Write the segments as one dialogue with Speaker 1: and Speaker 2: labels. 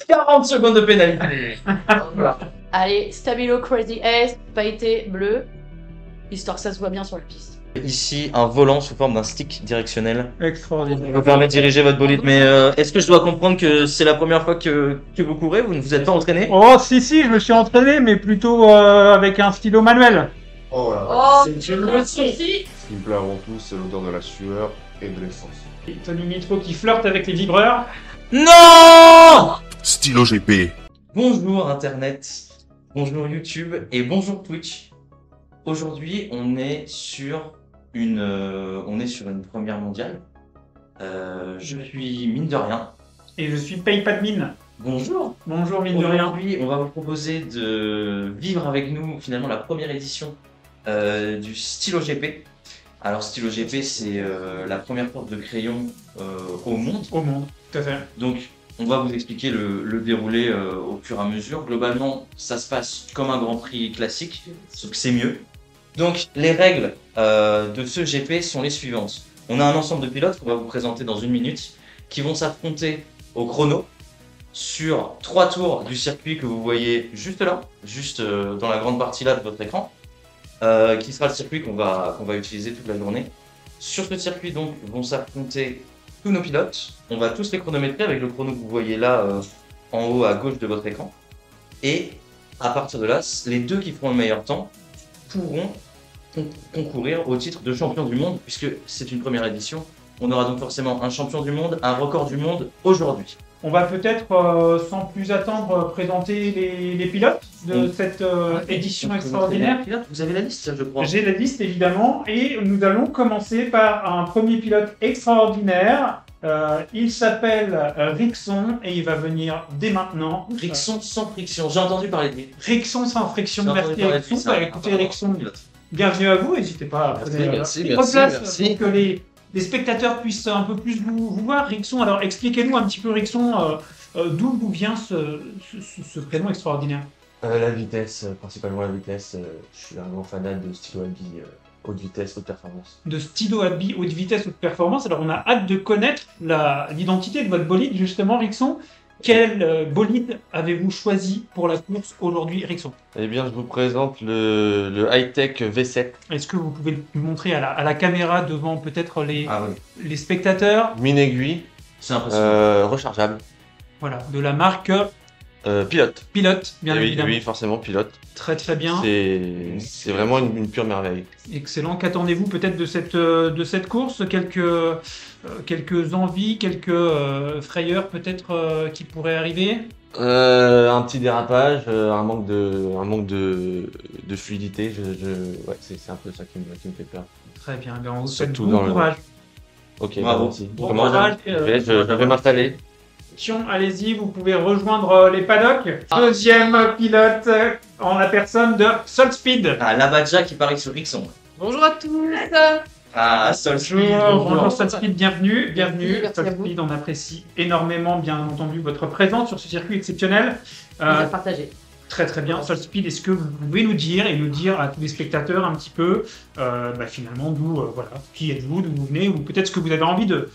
Speaker 1: 40 secondes de pénalité.
Speaker 2: Allez, Stabilo Crazy S, pailleté bleu, histoire que ça se voit bien sur la piste.
Speaker 1: Ici, un volant sous forme d'un stick directionnel
Speaker 3: Extraordinaire.
Speaker 1: vous permet de diriger votre bolide. Mais est-ce que je dois comprendre que c'est la première fois que vous courez? Vous ne vous êtes pas entraîné?
Speaker 3: Oh, si, je me suis entraîné, mais plutôt avec un stylo manuel.
Speaker 4: Oh là.
Speaker 2: Oh,
Speaker 1: C'est une bonne
Speaker 2: si.
Speaker 4: Ce qui me plaît avant tout, c'est l'odeur de la sueur et de l'essence.
Speaker 3: Et Tony Nitro qui flirte avec les vibreurs.
Speaker 1: Non!
Speaker 4: Stylo GP.
Speaker 1: Bonjour Internet, bonjour YouTube et bonjour Twitch. Aujourd'hui, on est sur une première mondiale. Je suis mine de rien.
Speaker 3: Et je suis PayPadmin.
Speaker 1: Bonjour.
Speaker 3: Bonjour, mine de rien.
Speaker 1: Aujourd'hui, on va vous proposer de vivre avec nous finalement la première édition du Stylo GP. Alors Stylo GP, c'est la première course de crayon au monde.
Speaker 3: Au monde, tout à fait.
Speaker 1: Donc on va vous expliquer le déroulé au fur et à mesure. Globalement, ça se passe comme un Grand Prix classique, sauf que c'est mieux. Donc les règles de ce GP sont les suivantes. On a un ensemble de pilotes qu'on va vous présenter dans une minute qui vont s'affronter au chrono sur 3 tours du circuit que vous voyez juste là, juste dans la grande partie là de votre écran, qui sera le circuit qu'on va utiliser toute la journée. Sur ce circuit donc vont s'affronter tous nos pilotes. On va tous les chronométrer avec le chrono que vous voyez là en haut à gauche de votre écran. Et à partir de là, les deux qui feront le meilleur temps pourront concourir au titre de champion du monde, puisque c'est une première édition. On aura donc forcément un champion du monde, un record du monde aujourd'hui.
Speaker 3: On va peut-être, sans plus attendre, présenter les pilotes de cette édition extraordinaire.
Speaker 1: Vous avez la liste, je crois.
Speaker 3: J'ai la liste évidemment, et nous allons commencer par un premier pilote extraordinaire. Il s'appelle Rixon et il va venir dès maintenant.
Speaker 1: Rixon sans friction, j'ai entendu parler de lui.
Speaker 3: Rixon sans friction,
Speaker 1: J'ai
Speaker 3: merci
Speaker 1: entendu parler de lui,
Speaker 3: Rixon.
Speaker 1: c'est un
Speaker 3: Écoutez Rixon,
Speaker 1: pilote.
Speaker 3: bienvenue à vous, n'hésitez pas à prendre votre place pour que les spectateurs puissent un peu plus vous voir. Rixon, alors expliquez-nous un petit peu Rixon, d'où vous vient ce prénom extraordinaire.
Speaker 1: La vitesse, principalement la vitesse. Je suis un grand fanat de stylo Albi, haute vitesse, haute performance.
Speaker 3: De stylo Albi haute vitesse, haute performance. Alors on a hâte de connaître l'identité de votre bolide justement Rixon. Quel bolide avez-vous choisi pour la course aujourd'hui Rixon?
Speaker 5: Eh bien, je vous présente le high-tech V7.
Speaker 3: Est-ce que vous pouvez le montrer à la caméra devant peut-être
Speaker 1: Ah oui,
Speaker 3: les spectateurs?
Speaker 5: Mine aiguille,
Speaker 1: c'est impressionnant.
Speaker 5: rechargeable,
Speaker 3: Voilà, de la marque
Speaker 5: pilote.
Speaker 3: Pilote, bien
Speaker 5: Eh oui,
Speaker 3: évidemment.
Speaker 5: oui, forcément pilote.
Speaker 3: Très très bien.
Speaker 5: C'est vraiment une pure merveille.
Speaker 3: Excellent. Qu'attendez-vous peut-être de cette course? Quelques envies, quelques frayeurs peut-être qui pourraient arriver?
Speaker 5: Un petit dérapage, un manque de fluidité. Ouais, c'est un peu ça qui me fait peur.
Speaker 3: Très bien. Eh bien, on vous souhaite
Speaker 5: Surtout
Speaker 3: bon
Speaker 5: dans le-
Speaker 3: courage.
Speaker 5: Ok,
Speaker 1: Bravo.
Speaker 5: merci.
Speaker 3: Bon
Speaker 5: Comment
Speaker 3: courage.
Speaker 5: je vais m'installer.
Speaker 3: Allez-y, vous pouvez rejoindre les paddocks. Deuxième pilote en la personne de Solspeed.
Speaker 1: Ah, Labadja qui parie sur Rixon.
Speaker 2: Bonjour à tous.
Speaker 1: Ah, Solspeed,
Speaker 3: Bonjour Solspeed, bienvenue.
Speaker 2: Merci à
Speaker 3: Solspeed, on apprécie énormément, bien entendu, votre présence sur ce circuit exceptionnel.
Speaker 2: Plaisir partagé.
Speaker 3: Très très bien. Solspeed, est-ce que vous pouvez nous dire à tous les spectateurs un petit peu, finalement, qui êtes-vous, d'où vous venez, ou peut-être ce que vous avez envie de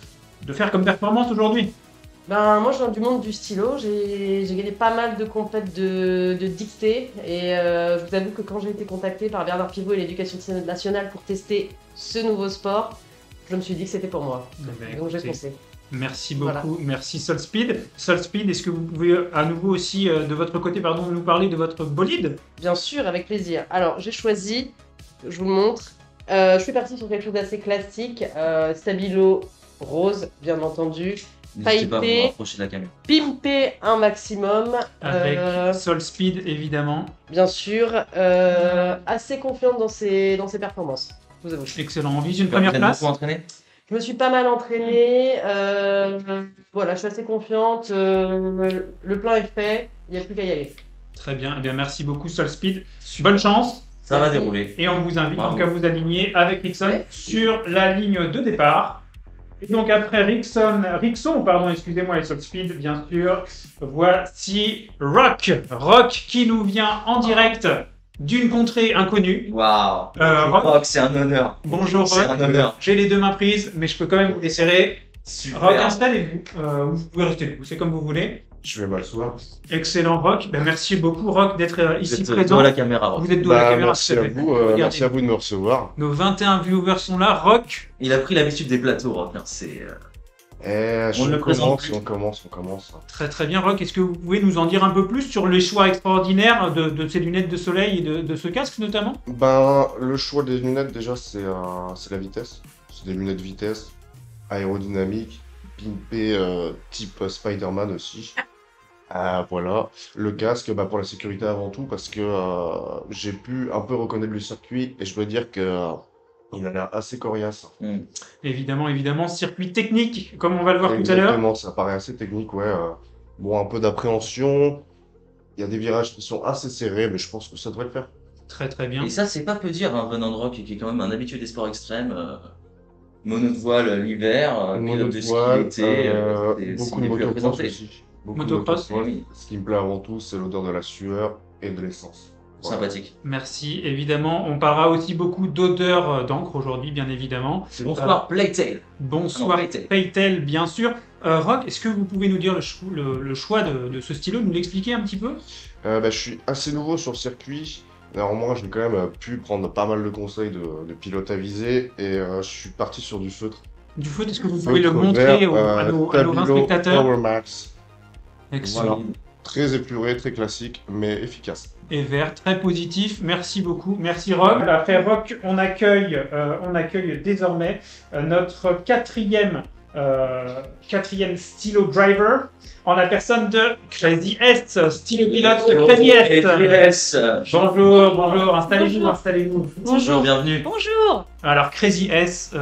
Speaker 3: faire comme performance aujourd'hui?
Speaker 2: Ben, moi, je viens du monde du stylo. J'ai gagné pas mal de compètes de dictée. Et je vous avoue que quand j'ai été contactée par Bernard Pivot et l'Éducation nationale pour tester ce nouveau sport, je me suis dit que c'était pour moi. Donc j'ai foncé.
Speaker 3: Merci beaucoup, Merci Solspeed. Solspeed, est-ce que vous pouvez à nouveau aussi, de votre côté, nous parler de votre bolide?
Speaker 2: Bien sûr, avec plaisir. Alors, j'ai choisi, je vous le montre, je suis partie sur quelque chose d'assez classique, Stabilo rose, bien entendu.
Speaker 1: N'hésitez pas à vous
Speaker 2: Pailleté.
Speaker 1: rapprocher de la caméra.
Speaker 2: Pimper un maximum.
Speaker 3: Avec Solspeed, évidemment.
Speaker 2: Bien sûr, assez confiante dans ses performances, je vous avoue.
Speaker 3: Excellent. On vise une
Speaker 1: Vous
Speaker 3: première
Speaker 1: êtes
Speaker 3: place.
Speaker 1: beaucoup entraîné?
Speaker 2: Je me suis pas mal entraînée, voilà, je suis assez confiante, le plan est fait, il n'y a plus qu'à y aller.
Speaker 3: Très bien. Eh bien, merci beaucoup Solspeed. Bonne chance.
Speaker 1: Ça va dérouler.
Speaker 3: Et on vous invite
Speaker 1: Bravo.
Speaker 3: donc à vous aligner avec Rixon
Speaker 2: Ouais.
Speaker 3: sur la ligne de départ. Et donc après Rixon, excusez-moi, et Solspeed, bien sûr, voici Rock qui nous vient en direct d'une contrée inconnue.
Speaker 1: Waouh.
Speaker 3: Rock,
Speaker 1: Rock, c'est un honneur.
Speaker 3: bonjour
Speaker 1: C'est
Speaker 3: Rock.
Speaker 1: un honneur.
Speaker 3: J'ai les deux mains prises, mais je peux quand même vous les serrer.
Speaker 1: Super.
Speaker 3: Rock, installez-vous. Vous pouvez rester debout, c'est comme vous voulez.
Speaker 4: Je vais m'asseoir.
Speaker 3: Excellent, Rock. Ben, merci beaucoup, Rock, d'être ici
Speaker 1: Vous êtes
Speaker 3: présent.
Speaker 1: devant la caméra. Rock.
Speaker 3: Vous êtes dos à la caméra,
Speaker 4: Merci
Speaker 3: tout à
Speaker 4: à
Speaker 3: fait.
Speaker 4: vous,
Speaker 3: Regardez.
Speaker 4: merci à vous de me recevoir.
Speaker 3: Nos 21 viewers sont là. Rock,
Speaker 1: Il a pris l'habitude des plateaux, Rock. Hein. C'est. On ne le présente plus.
Speaker 4: On commence.
Speaker 3: très très bien. Rock, est-ce que vous pouvez nous en dire un peu plus sur les choix extraordinaires de ces lunettes de soleil et de ce casque notamment?
Speaker 4: Ben, le choix des lunettes, déjà, c'est la vitesse. C'est des lunettes vitesse, aérodynamiques, pimpées, type Spider-Man aussi. Voilà. Le casque, bah, pour la sécurité avant tout, parce que j'ai pu un peu reconnaître le circuit et je veux dire que il a l'air assez coriace.
Speaker 3: Évidemment, évidemment. Circuit technique, comme on va le voir tout à l'heure.
Speaker 4: Exactement, ça paraît assez technique, ouais. Bon, un peu d'appréhension. Il y a des virages qui sont assez serrés, mais je pense que ça devrait le faire.
Speaker 3: Très très bien.
Speaker 1: Et ça, c'est pas peu dire, hein, venant de Rock, qui est quand même un habitué des sports extrêmes. Mono de voile l'hiver, pilote de ski
Speaker 4: Voile,
Speaker 1: l'été,
Speaker 4: beaucoup
Speaker 1: n'est
Speaker 4: de
Speaker 1: plus à
Speaker 4: motocross
Speaker 1: présenter.
Speaker 4: aussi. Beaucoup
Speaker 3: Motocross,
Speaker 4: de motocross.
Speaker 1: oui.
Speaker 4: Ce qui me plaît avant tout, c'est l'odeur de la sueur et de l'essence. Voilà.
Speaker 1: Sympathique.
Speaker 3: Merci, évidemment. On parlera aussi beaucoup d'odeur d'encre aujourd'hui, bien évidemment.
Speaker 1: Bonsoir, Playtail.
Speaker 3: Bonsoir,
Speaker 1: Paytel.
Speaker 3: Paytel, bien sûr. Rock, est-ce que vous pouvez nous dire le choix de ce stylo, nous l'expliquer un petit peu?
Speaker 4: Bah, je suis assez nouveau sur le circuit. Néanmoins, j'ai quand même pu prendre pas mal de conseils de pilotes avisés et je suis parti sur du feutre.
Speaker 3: Du feu, est-ce que vous pouvez le
Speaker 4: Feutre
Speaker 3: montrer
Speaker 4: vert,
Speaker 3: à nos 20
Speaker 4: Stabilo
Speaker 3: spectateurs?
Speaker 4: Power Max.
Speaker 3: Excellent.
Speaker 4: Voilà. Très épuré, très classique, mais efficace.
Speaker 3: Et vert, très positif. Merci beaucoup. Merci Rock. Après Rock, on accueille désormais notre quatrième stylo driver en la personne de Crazy S, stylo pilote de Crazy S. Bonjour, installez-vous.
Speaker 1: Bonjour, bienvenue.
Speaker 2: Bonjour.
Speaker 3: Alors Crazy S,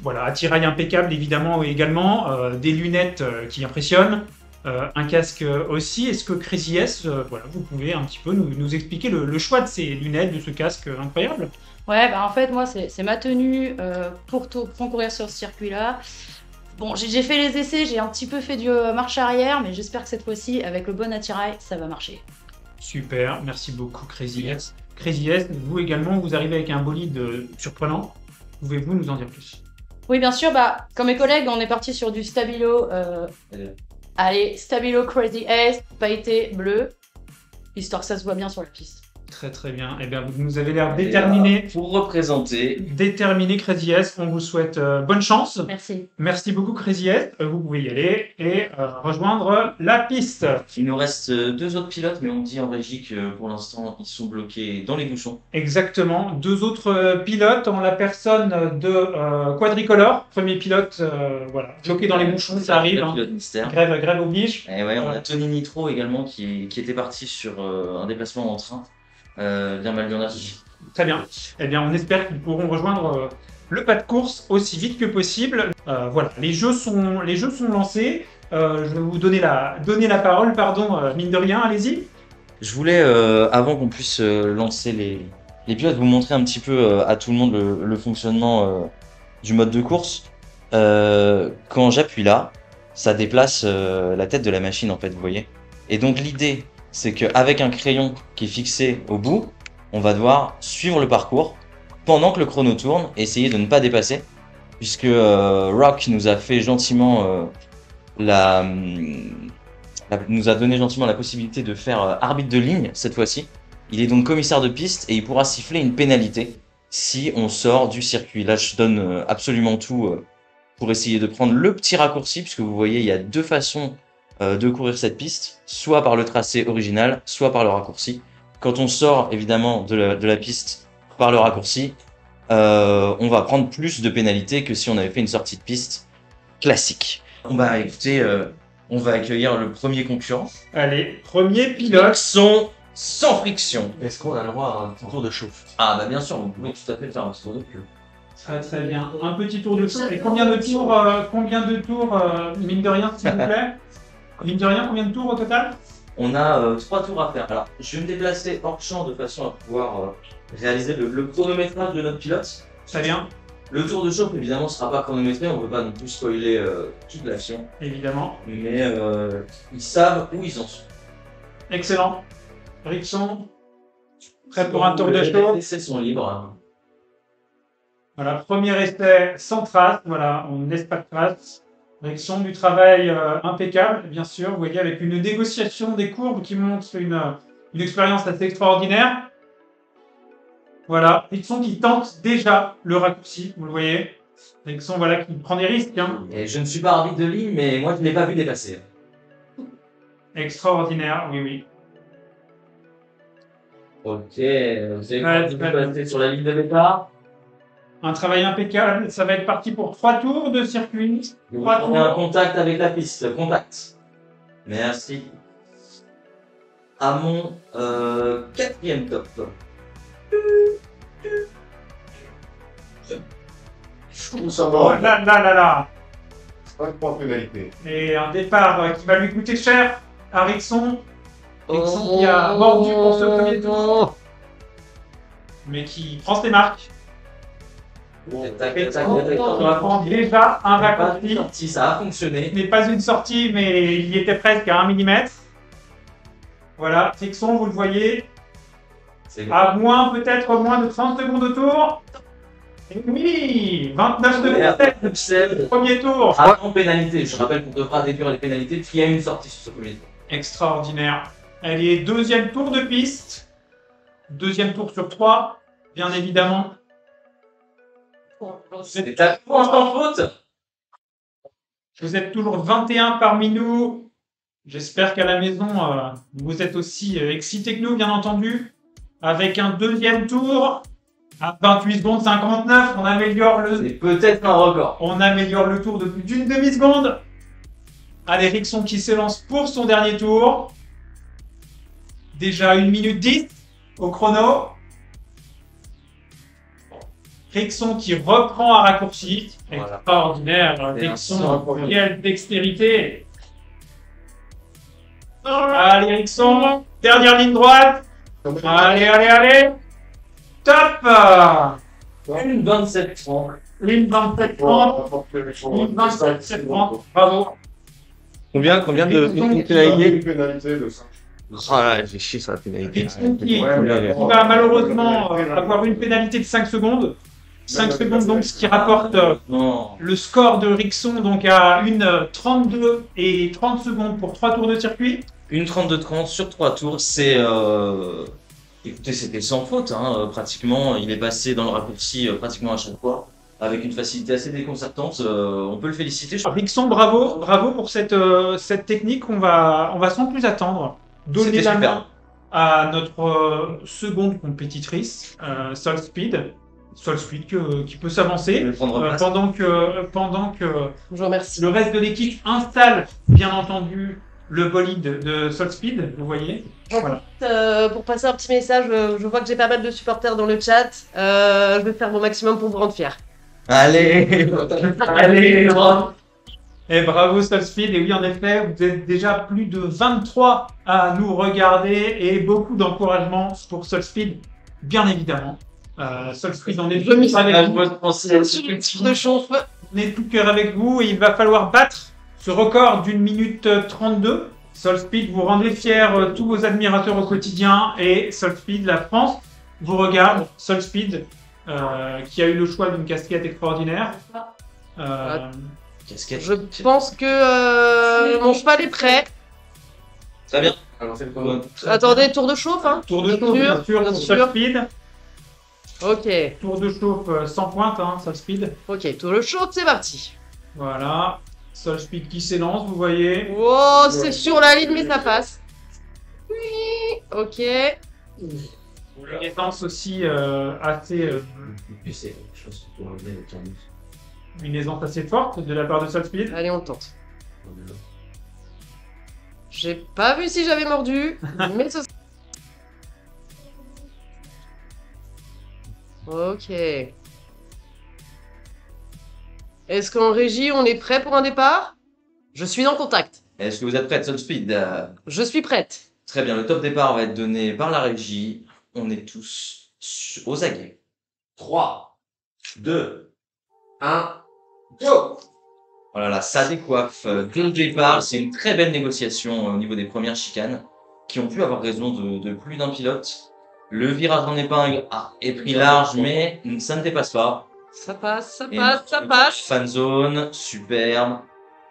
Speaker 3: voilà, attirail impeccable évidemment également, des lunettes qui impressionnent, un casque aussi. Est-ce que Crazy S, voilà, vous pouvez un petit peu nous expliquer le choix de ces lunettes, de ce casque incroyable?
Speaker 6: Ouais, bah en fait, moi, c'est ma tenue pour concourir sur ce circuit-là. Bon, j'ai fait les essais, j'ai un petit peu fait du marche arrière, mais j'espère que cette fois-ci, avec le bon attirail, ça va marcher.
Speaker 3: Super, merci beaucoup Crazy S. Crazy S, vous également, vous arrivez avec un bolide surprenant. Pouvez-vous nous en dire plus?
Speaker 6: Oui, bien sûr, bah, comme mes collègues, on est parti sur du Stabilo. Allez, Stabilo Crazy S, pailleté bleu, histoire que ça se voit bien sur la piste.
Speaker 3: Très très bien. Eh bien, vous nous avez l'air déterminé.
Speaker 1: Pour représenter.
Speaker 3: Déterminé Crazy S, on vous souhaite bonne chance.
Speaker 6: Merci.
Speaker 3: Merci beaucoup Crazy S, vous pouvez y aller et rejoindre la piste.
Speaker 1: Il nous reste deux autres pilotes, mais on dit en régie que pour l'instant, ils sont bloqués dans les bouchons.
Speaker 3: Exactement, deux autres pilotes en la personne de Quadricolor, premier pilote, voilà, bloqué dans les bouchons, ça arrive. Hein.
Speaker 1: Pilote mystère.
Speaker 3: Grève oblige.
Speaker 1: Et ouais, on a Tony Nitro également qui était parti sur un déplacement en train. Bien malgré.
Speaker 3: Très bien. Eh bien, on espère qu'ils pourront rejoindre le pas de course aussi vite que possible. Voilà, les jeux sont lancés. Je vais vous donner la parole, mine de rien, allez-y.
Speaker 1: Je voulais, avant qu'on puisse lancer les pilotes, vous montrer un petit peu à tout le monde le fonctionnement du mode de course. Quand j'appuie là, ça déplace la tête de la machine, en fait, vous voyez. Et donc l'idée, c'est qu'avec un crayon qui est fixé au bout, on va devoir suivre le parcours pendant que le chrono tourne et essayer de ne pas dépasser, puisque Rock nous a fait gentiment nous a donné gentiment la possibilité de faire arbitre de ligne cette fois-ci. Il est donc commissaire de piste et il pourra siffler une pénalité si on sort du circuit. Là, je donne absolument tout pour essayer de prendre le petit raccourci, puisque vous voyez, il y a deux façons de courir cette piste, soit par le tracé original, soit par le raccourci. Quand on sort évidemment de la piste par le raccourci, on va prendre plus de pénalités que si on avait fait une sortie de piste classique. Écoutez, on va accueillir le premier concurrent.
Speaker 3: Allez, premier
Speaker 1: Pilotes
Speaker 3: pilote.
Speaker 1: sont sans friction.
Speaker 5: Est-ce qu'on a le droit à un petit tour de chauffe?
Speaker 1: Ah bah bien sûr, vous pouvez tout à fait faire un tour de queue.
Speaker 3: Très très bien. Un petit tour de tour. Et combien de tours, mine de rien, s'il vous plaît? Mine de rien, combien de tours au total?
Speaker 1: On a 3 tours à faire. Alors, je vais me déplacer hors champ de façon à pouvoir réaliser le chronométrage de notre pilote.
Speaker 3: Très bien,
Speaker 1: Le tour de chauffe, évidemment, ne sera pas chronométré, on ne veut pas non plus spoiler toute l'action.
Speaker 3: évidemment.
Speaker 1: Mais ils savent où ils en sont.
Speaker 3: Excellent. Rickson, prêt pour un tour de chauffe.
Speaker 1: Les essais sont libres.
Speaker 3: Voilà, premier essai sans trace. Voilà, on ne laisse pas de trace. Rixon, du travail impeccable, bien sûr. Vous voyez, avec une négociation des courbes qui montre une expérience assez extraordinaire. Voilà, Rixon qui tente déjà le raccourci, vous le voyez. Rixon, voilà, qui prend des risques. Hein.
Speaker 1: Et je ne suis pas arbitre de ligne, mais moi je ne l'ai pas vu dépasser.
Speaker 3: Extraordinaire, oui, oui.
Speaker 1: Ok, vous avez
Speaker 3: Ouais,
Speaker 1: passer sur la ligne de départ.
Speaker 3: Un travail impeccable. Ça va être parti pour 3 tours de circuit.
Speaker 1: Vous
Speaker 3: 3
Speaker 1: prenez un
Speaker 3: tours.
Speaker 1: contact avec la piste. Contact. Merci. À mon 4e top.
Speaker 4: Ça
Speaker 3: Oh
Speaker 4: va.
Speaker 3: là là là là.
Speaker 4: 5 points de pénalité.
Speaker 3: Et un départ qui va lui coûter cher à Rixon. Rixon qui a mordu pour ce premier tour, mais qui prend ses marques. Rixon qui prend déjà un raccourci.
Speaker 1: Sorti, ça a fonctionné.
Speaker 3: Ce n'est pas une sortie, mais il y était presque à 1 mm. Voilà, Rixon, vous le voyez,
Speaker 1: C'est
Speaker 3: à peut-être moins de 30 secondes au tour. Et oui, 29 secondes,
Speaker 1: Seb.
Speaker 3: premier tour.
Speaker 1: Avant pénalité. Je rappelle qu'on devra déduire les pénalités puis il y a une sortie sur ce premier tour.
Speaker 3: Extraordinaire. Elle est deuxième tour de piste. Deuxième tour sur 3, bien évidemment.
Speaker 1: C'est à point sans faute.
Speaker 3: Vous êtes toujours 21 parmi nous. J'espère qu'à la maison, vous êtes aussi excités que nous, bien entendu. Avec un deuxième tour à 28 secondes 59, on améliore
Speaker 1: C'est peut-être un record.
Speaker 3: le tour de plus d'une demi-seconde. Allez, Rixon qui s'élance pour son dernier tour. Déjà 1 minute 10 au chrono. Rixon qui reprend un raccourci.
Speaker 1: Voilà.
Speaker 3: Extraordinaire.
Speaker 1: Et
Speaker 3: Rixon, quelle dextérité. Allez, Rixon, dernière ligne droite. Allez, allez, allez. Top.
Speaker 1: Une 27-30.
Speaker 3: Ligne 27-30. Ligne 27-30. Bravo.
Speaker 5: Combien de
Speaker 3: Rixon
Speaker 5: pénalités?
Speaker 4: Une pénalité de 5.
Speaker 5: Ah là, j'ai chié sur la pénalité.
Speaker 3: Rixon qui
Speaker 4: Ouais,
Speaker 3: va malheureusement avoir une pénalité de 5 secondes. 5 secondes donc, ce qui rapporte
Speaker 1: Non.
Speaker 3: le score de Rixon donc à une 32 et 30 secondes pour 3 tours de circuit.
Speaker 1: Une 32-30 sur 3 tours, c'est... Écoutez, c'était sans faute, hein, pratiquement. Il est passé dans le raccourci pratiquement à chaque fois, avec une facilité assez déconcertante. On peut le féliciter.
Speaker 3: Rixon, bravo, bravo pour cette technique. On va sans plus attendre donner
Speaker 1: C'était
Speaker 3: la
Speaker 1: super.
Speaker 3: main à notre seconde compétitrice, Solspeed. Solspeed qui peut
Speaker 1: Je
Speaker 3: s'avancer
Speaker 1: vais prendre place.
Speaker 3: pendant que
Speaker 2: Je vous remercie.
Speaker 3: le reste de l'équipe installe, bien entendu, le bolide de Solspeed, vous voyez. Voilà.
Speaker 2: Pour passer un petit message, je vois que j'ai pas mal de supporters dans le chat. Je vais faire mon maximum pour vous rendre fiers.
Speaker 1: Allez. Allez.
Speaker 3: Et bravo Solspeed, et oui en effet, vous êtes déjà plus de 23 à nous regarder et beaucoup d'encouragement pour Solspeed, bien évidemment. Solspeed, on est
Speaker 2: Je m'y
Speaker 3: tous avec vous.
Speaker 2: De chauffe.
Speaker 3: On est tout cœur avec vous et il va falloir battre ce record d'1 minute 32. Solspeed, vous rendez fiers tous vos admirateurs au quotidien et Solspeed, la France, vous regarde. Solspeed, qui a eu le choix d'une casquette extraordinaire.
Speaker 1: Casquette.
Speaker 2: Je pense que mon cheval est prêt.
Speaker 1: Très bien.
Speaker 5: Alors, c'est quoi?
Speaker 2: Attendez, tour de chauffe, hein.
Speaker 3: Tour de chauffe, bien sûr,
Speaker 2: bien
Speaker 3: pour
Speaker 2: sûr.
Speaker 3: Solspeed.
Speaker 2: Ok,
Speaker 3: Tour de chauffe sans pointe, hein, Solspeed.
Speaker 2: ok, tour de chauffe, c'est parti.
Speaker 3: Voilà. Solspeed qui s'élance, vous voyez.
Speaker 2: Oh, c'est sur la ligne, mais ça passe. Oui, ok.
Speaker 3: Une aisance aussi assez, une aisance assez forte de la part de Solspeed.
Speaker 2: Allez, on tente. J'ai pas vu si j'avais mordu, mais ce... Ok. Est-ce qu'en régie, on est prêt pour un départ? Je suis en contact.
Speaker 1: Est-ce que vous êtes prêts, Solspeed?
Speaker 2: Je suis prête.
Speaker 1: Très bien, le top départ va être donné par la régie. On est tous aux aguets. 3, 2, 1, go! Voilà, là, ça décoiffe dès le départ. C'est une très belle négociation au niveau des premières chicanes qui ont pu avoir raison de plus d'un pilote. Le virage en épingle est pris large, mais ça ne dépasse pas.
Speaker 2: Ça passe, ça
Speaker 1: Et
Speaker 2: passe, ça passe.
Speaker 1: Fan zone, superbe.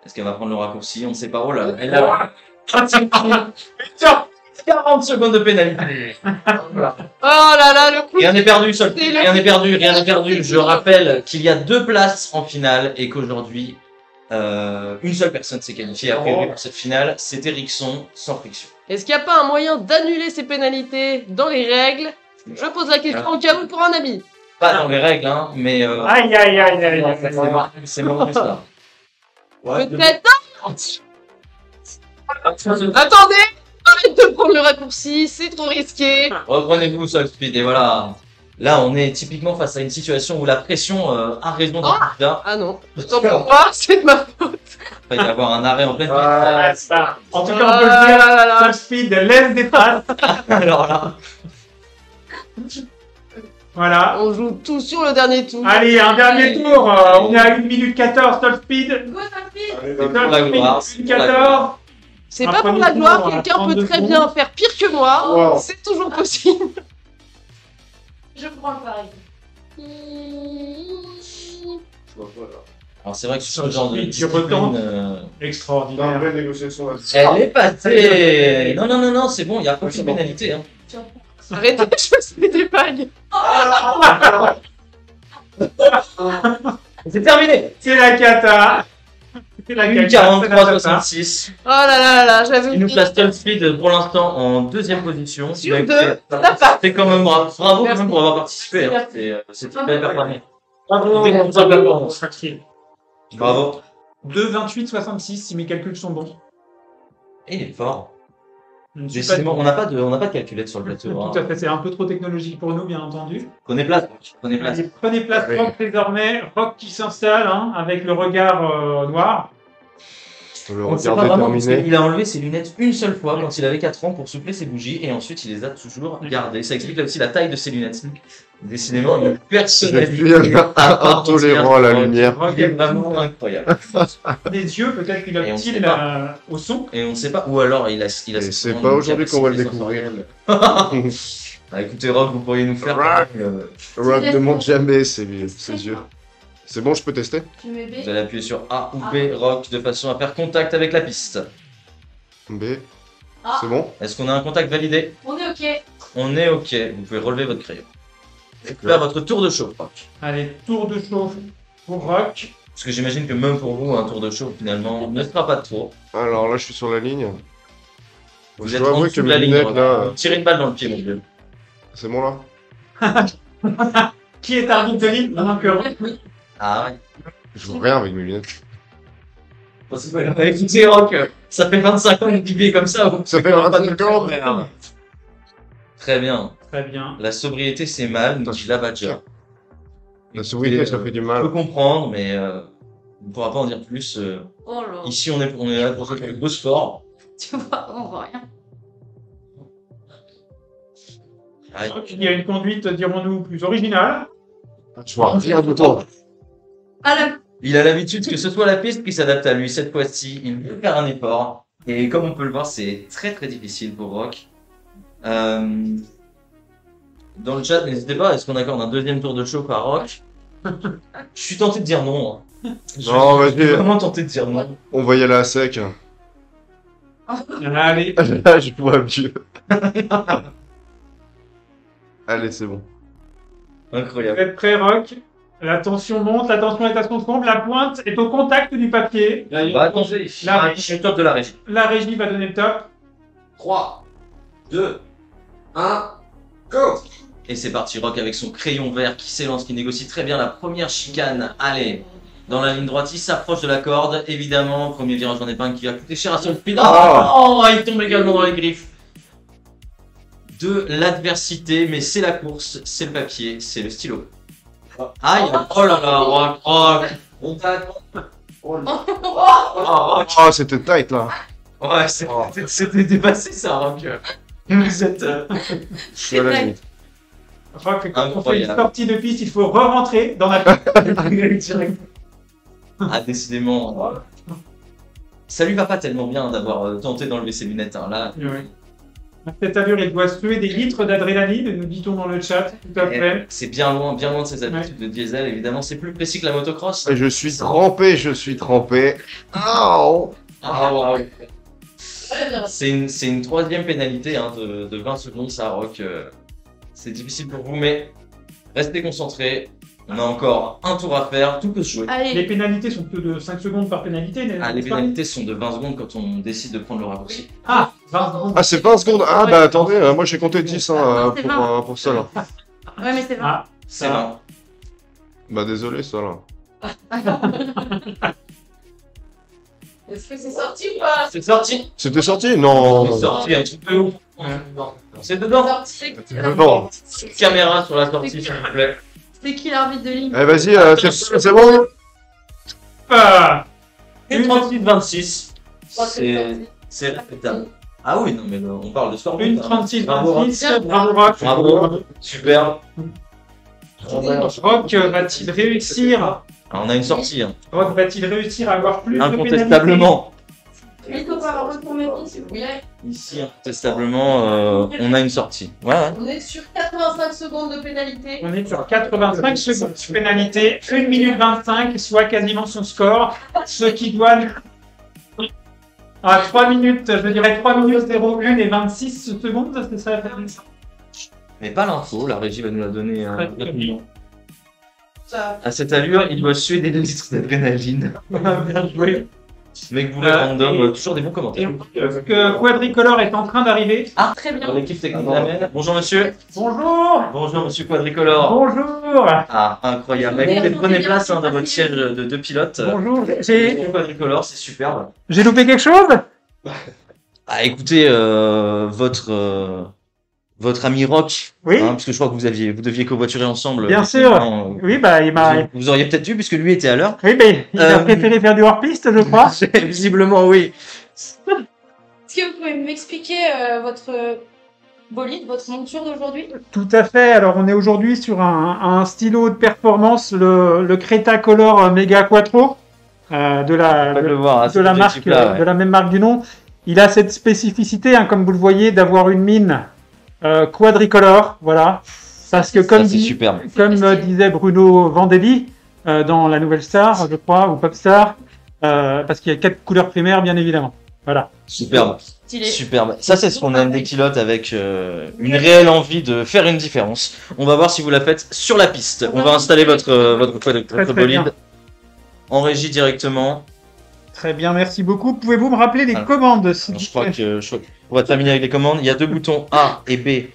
Speaker 1: Est-ce qu'elle va prendre le raccourci? On ne sait pas. Oh là, elle a 40 secondes de pénalité.
Speaker 2: Oh là là, le coup.
Speaker 1: Rien n'est perdu, Sol.
Speaker 2: C'est le-
Speaker 1: Rien n'est perdu, rien n'est perdu. Je rappelle qu'il y a 2 places en finale et qu'aujourd'hui, une seule personne s'est qualifiée a priori pour cette finale. C'était Rickson, sans friction.
Speaker 2: Est-ce qu'il n'y a pas un moyen d'annuler ces pénalités dans les règles? Je pose la question au cas où pour un ami.
Speaker 1: Pas dans les règles, hein, mais
Speaker 3: Aïe, aïe, aïe, aïe, aïe.
Speaker 1: c'est marrant ça.
Speaker 2: Peut-être. Attendez! Arrête de prendre le raccourci, c'est trop risqué.
Speaker 1: Reprenez-vous, Sol Speed, et voilà. Là, on est typiquement face à une situation où la pression a raison d'un candidat.
Speaker 2: Ah non, tant pour moi, c'est de ma faute.
Speaker 1: Il va y avoir un arrêt en pleine
Speaker 3: Ah, ça. En tout cas, on peut le dire,
Speaker 2: là là.
Speaker 3: Top Speed laisse des traces.
Speaker 1: Alors là,
Speaker 3: Voilà.
Speaker 2: On joue tout sur le dernier tour.
Speaker 3: Allez, un dernier tour. On est à 1 minute 14, Top Speed.
Speaker 6: Go, Sophie.
Speaker 4: Allez,
Speaker 1: pour
Speaker 3: Top
Speaker 1: la
Speaker 3: Speed,
Speaker 1: gloire,
Speaker 3: 1
Speaker 1: c'est
Speaker 3: minute
Speaker 1: pour la
Speaker 3: 14.
Speaker 2: C'est
Speaker 3: Un
Speaker 2: pas pour
Speaker 3: premier
Speaker 2: la gloire,
Speaker 3: tour,
Speaker 2: quelqu'un
Speaker 3: 32
Speaker 2: peut très
Speaker 3: secondes.
Speaker 2: bien faire pire que moi.
Speaker 4: Wow.
Speaker 2: C'est toujours possible.
Speaker 6: Je prends le pari.
Speaker 1: alors c'est vrai que sur ce genre de
Speaker 3: Tu retentes.
Speaker 1: discipline,
Speaker 3: Extraordinaire.
Speaker 4: belle négociation là.
Speaker 1: elle est passée. Non, c'est bon, il n'y a aucune pénalité. Hein.
Speaker 2: Arrêtez de choisir des bagues.
Speaker 1: C'est terminé.
Speaker 3: C'est la cata. C'est la
Speaker 1: Une
Speaker 3: cata. c'est la cata.
Speaker 1: 43-66.
Speaker 2: Oh là là là, j'avais
Speaker 1: Il nous place Top Speed pour l'instant en 2e position.
Speaker 2: Sur
Speaker 1: Mais
Speaker 2: deux,
Speaker 1: écoutez,
Speaker 2: ça passe.
Speaker 1: c'est quand même bravo quand
Speaker 2: Merci.
Speaker 1: même pour avoir participé. Hein.
Speaker 2: Merci.
Speaker 1: C'est une belle performance.
Speaker 3: Bravo.
Speaker 1: Des grosses performances.
Speaker 3: Tranquille.
Speaker 1: Bravo.
Speaker 3: 2,28,66 si mes calculs sont bons.
Speaker 1: Et il est fort.
Speaker 3: Je ne suis pas
Speaker 1: Décidément, on n'a pas de calculette sur le plateau. Hein.
Speaker 3: Tout à fait, c'est un peu trop technologique pour nous, bien entendu.
Speaker 1: Prenez place. Prenez place.
Speaker 3: Allez, prenez place,
Speaker 4: Oui.
Speaker 3: Rock, désormais. Rock qui s'installe, hein, avec le regard noir.
Speaker 4: Le
Speaker 1: On ne sait
Speaker 4: regard
Speaker 1: pas vraiment parce
Speaker 4: déterminé.
Speaker 1: qu'il a enlevé ses lunettes une seule fois quand il avait 4 ans pour souffler ses bougies et ensuite il les a toujours gardées. Ça explique aussi la taille de ses lunettes. Décidément, une
Speaker 4: Je
Speaker 1: personnalité
Speaker 4: suis intolérant à la lumière.
Speaker 1: Il est vraiment incroyable.
Speaker 3: Des yeux, peut-être qu'il
Speaker 1: Et on sait
Speaker 3: a-t-il
Speaker 1: pas.
Speaker 3: au son.
Speaker 1: Et on ne sait pas, ou alors il a
Speaker 4: Et c'est
Speaker 1: sûrement
Speaker 4: pas
Speaker 1: une
Speaker 4: aujourd'hui qu'on va le
Speaker 1: capacité
Speaker 4: découvrir.
Speaker 1: sensorielle. Bah, écoutez, Rock, vous pourriez nous faire.
Speaker 4: Rock. Rock
Speaker 6: laisse
Speaker 4: demande
Speaker 6: pas.
Speaker 4: jamais ses yeux. C'est bon, je peux tester?
Speaker 6: Tu mets B.
Speaker 1: Vous allez appuyer sur A ou B, Rock, de façon à faire contact avec la piste.
Speaker 4: B.
Speaker 6: Ah.
Speaker 4: C'est bon?
Speaker 1: Est-ce qu'on a un contact validé?
Speaker 6: On est ok.
Speaker 1: On est OK. Vous pouvez relever votre crayon. Et faire votre tour de chauffe, Rock.
Speaker 3: Allez, tour de chauffe pour Rock.
Speaker 1: Parce que j'imagine que même pour vous, un tour de chauffe, finalement, ne sera pas de trop.
Speaker 4: Alors là, je suis sur la ligne.
Speaker 1: Vous
Speaker 4: Je
Speaker 1: êtes
Speaker 4: dois
Speaker 1: en
Speaker 4: avouer
Speaker 1: dessous
Speaker 4: que
Speaker 1: de la
Speaker 4: mes
Speaker 1: ligne.
Speaker 4: lunettes
Speaker 1: Rock.
Speaker 4: là.
Speaker 1: Tirez une balle dans le pied, mon vieux.
Speaker 4: C'est bon là?
Speaker 3: Qui est arbitre de ligne pendant que Rock.
Speaker 1: Ah ouais.
Speaker 4: Je vois rien avec mes lunettes.
Speaker 1: C'est pas grave. Écoutez, Rock, ça fait 25 ans qu'il vit comme ça. vous
Speaker 4: Ça fait
Speaker 1: pouvez pas
Speaker 4: 25
Speaker 1: nous
Speaker 4: ans,
Speaker 1: faire.
Speaker 4: merde.
Speaker 1: Très bien.
Speaker 3: Très bien.
Speaker 1: La sobriété, c'est mal, nous dit la Badger.
Speaker 4: La sobriété, ça fait du
Speaker 1: Je
Speaker 4: mal.
Speaker 1: peux comprendre, mais on ne pourra pas en dire plus.
Speaker 6: Oh là.
Speaker 1: Ici, on est là pour faire le beau sport.
Speaker 6: Tu vois, on voit rien.
Speaker 1: Aïe.
Speaker 3: Rock, il y a une conduite, dirons-nous, plus originale.
Speaker 4: Je vois rien de toi.
Speaker 6: Ah la.
Speaker 1: Il a l'habitude que ce soit la piste qui s'adapte à lui. Cette fois-ci, il veut faire un effort. Et comme on peut le voir, c'est très très difficile pour Rock. Dans le chat, n'hésitez pas, est-ce qu'on accorde un deuxième tour de chauffe à Rock? Je suis tenté de dire non. Hein. Je
Speaker 4: Non,
Speaker 1: suis
Speaker 4: vas-y.
Speaker 1: vraiment tenté de dire non.
Speaker 4: On va y aller à sec.
Speaker 3: Allez.
Speaker 4: Là, je vois mieux. Allez, c'est bon.
Speaker 3: Vous
Speaker 1: Incroyable.
Speaker 3: êtes prêts, Rock? La tension monte, la tension est à son comble, la pointe est au contact du papier.
Speaker 1: Bah attendez,
Speaker 3: La-
Speaker 1: le top de la régie.
Speaker 3: La régie va donner le top.
Speaker 7: 3, 2, 1, go!
Speaker 1: Et c'est parti, Rock avec son crayon vert qui s'élance, qui négocie très bien la première chicane. Allez, dans la ligne droite, il s'approche de la corde, évidemment. Premier virage en épingle qui va coûter cher à son speed. Oh, il tombe également dans les griffes de l'adversité, mais c'est la course, c'est le papier, c'est le stylo. Aïe, oh là là, Rock, Rock.
Speaker 7: On
Speaker 1: Oh, Rock.
Speaker 4: Oh, c'était tight là.
Speaker 1: Ouais, c'était dépassé ça, Rock. Vous êtes...
Speaker 4: Je suis à la limite.
Speaker 3: Rock, quand on fait une
Speaker 1: Incroyable.
Speaker 3: sortie de piste, il faut re-rentrer dans la piste.
Speaker 1: Ah, décidément. Ça lui va pas tellement bien d'avoir tenté d'enlever ses lunettes. Hein. Là,
Speaker 3: Oui. À cette allure, il doit suer des litres d'adrénaline, nous dit-on dans le chat. Tout à fait.
Speaker 1: C'est bien loin de ses habitudes de diesel, évidemment. C'est plus précis que la motocross.
Speaker 4: Et je suis trempé, je suis trempé. Oh
Speaker 1: Ah, ouais. C'est une troisième pénalité hein, de 20 secondes, ça, Rock. C'est difficile pour vous, mais restez concentrés. On a encore un tour à faire, tout peut se jouer.
Speaker 3: Les
Speaker 6: Allez,
Speaker 3: pénalités sont que de 5 secondes par pénalité.
Speaker 1: Les
Speaker 3: n'est-ce pas
Speaker 1: pénalités sont de 20 secondes quand on décide de prendre le raccourci.
Speaker 3: Ah, 20 secondes.
Speaker 4: Ah, c'est 20 secondes. Ah, bah attendez, moi j'ai compté 10 hein,
Speaker 6: C'est 20.
Speaker 4: pour ça là.
Speaker 6: ouais, mais c'est 20.
Speaker 3: Ah,
Speaker 1: C'est 20.
Speaker 4: Bah désolé, ça là.
Speaker 2: Est-ce que c'est sorti ou pas?
Speaker 1: C'est sorti.
Speaker 4: C'était sorti? Non.
Speaker 1: C'est sorti un truc de ouf. C'est dedans.
Speaker 2: Sorti.
Speaker 4: Bon.
Speaker 1: Caméra sur la sortie, s'il vous plaît.
Speaker 6: C'est qui l'arbitre de ligne?
Speaker 4: Eh, vas-y, c'est bon.
Speaker 3: Ah,
Speaker 1: Une 36-26.
Speaker 2: C'est
Speaker 1: C'est respectable. Ah oui, non, mais on parle de sport.
Speaker 3: une
Speaker 1: hein.
Speaker 3: 36,
Speaker 1: Bravo, Rock.
Speaker 3: 26. Bravo, Rock.
Speaker 1: Bravo. Super.
Speaker 3: Rock va-t-il réussir
Speaker 1: Alors, on a une sortie. Hein.
Speaker 3: Rock va-t-il réussir à avoir plus de pénalités?
Speaker 1: Incontestablement.
Speaker 2: Il faut pas avoir retourné s'il vous plaît.
Speaker 1: Ici, incontestablement, on a une sortie. Ouais, ouais.
Speaker 2: On est sur 85 secondes de pénalité.
Speaker 3: On est sur 85 secondes de pénalité, 1 minute 25, soit quasiment son score. Ce qui doit à 3 minutes, je dirais 3 minutes 01 et 26 secondes, c'est ça?
Speaker 1: Mais pas l'info, la régie va nous la donner. Rapidement.
Speaker 2: Ça.
Speaker 1: À cette allure, il doit suer des litres d'adrénaline.
Speaker 3: Bien joué.
Speaker 1: Mec, vous random, toujours des bons commentaires.
Speaker 3: Est-ce que Quadricolore est en train d'arriver?
Speaker 1: Ah,
Speaker 2: Très bien.
Speaker 1: dans l'équipe technique d'Amel. Bonjour monsieur.
Speaker 3: Bonjour.
Speaker 1: Bonjour monsieur Quadricolore.
Speaker 3: Bonjour.
Speaker 1: Ah, incroyable. Écoutez, prenez place hein, dans votre siège de deux pilotes.
Speaker 3: Bonjour.
Speaker 1: Monsieur Quadricolore, c'est superbe.
Speaker 3: J'ai loupé quelque chose?
Speaker 1: Ah, écoutez, votre ami Rock,
Speaker 3: Oui.
Speaker 1: hein, parce que je crois que vous deviez covoiturer ensemble.
Speaker 3: Bien sûr.
Speaker 1: Effectivement,
Speaker 3: Oui, bah il m'a.
Speaker 1: vous auriez peut-être dû, puisque lui était à l'heure.
Speaker 3: Oui, mais il a préféré faire du hors-piste, je crois.
Speaker 1: Visiblement, oui.
Speaker 6: Est-ce que vous pouvez m'expliquer votre bolide, votre monture d'aujourd'hui?
Speaker 3: Tout à fait. Alors, on est aujourd'hui sur un stylo de performance, le Creta Color Mega Quattro, de la marque, de la même marque du nom. Il a cette spécificité, hein, comme vous le voyez, d'avoir une mine quadricolore, voilà. Parce que comme,
Speaker 1: c'est superbe.
Speaker 3: comme disait Bruno Vandelli dans La Nouvelle Star, je crois, ou Popstar, parce qu'il y a 4 couleurs primaires, bien évidemment. Voilà.
Speaker 1: Superbe.
Speaker 6: Stylé.
Speaker 1: Superbe. Ça, c'est ce qu'on aime des pilotes avec une réelle envie de faire une différence. On va voir si vous la faites sur la piste. On va installer votre
Speaker 3: très
Speaker 1: bolide
Speaker 3: bien.
Speaker 1: en régie directement.
Speaker 3: Très bien, merci beaucoup. Pouvez-vous me rappeler les
Speaker 1: Alors,
Speaker 3: commandes, s'il
Speaker 1: Alors,
Speaker 3: vous
Speaker 1: je crois
Speaker 3: plaît?
Speaker 1: que pour être familier avec les commandes, il y a deux boutons A et B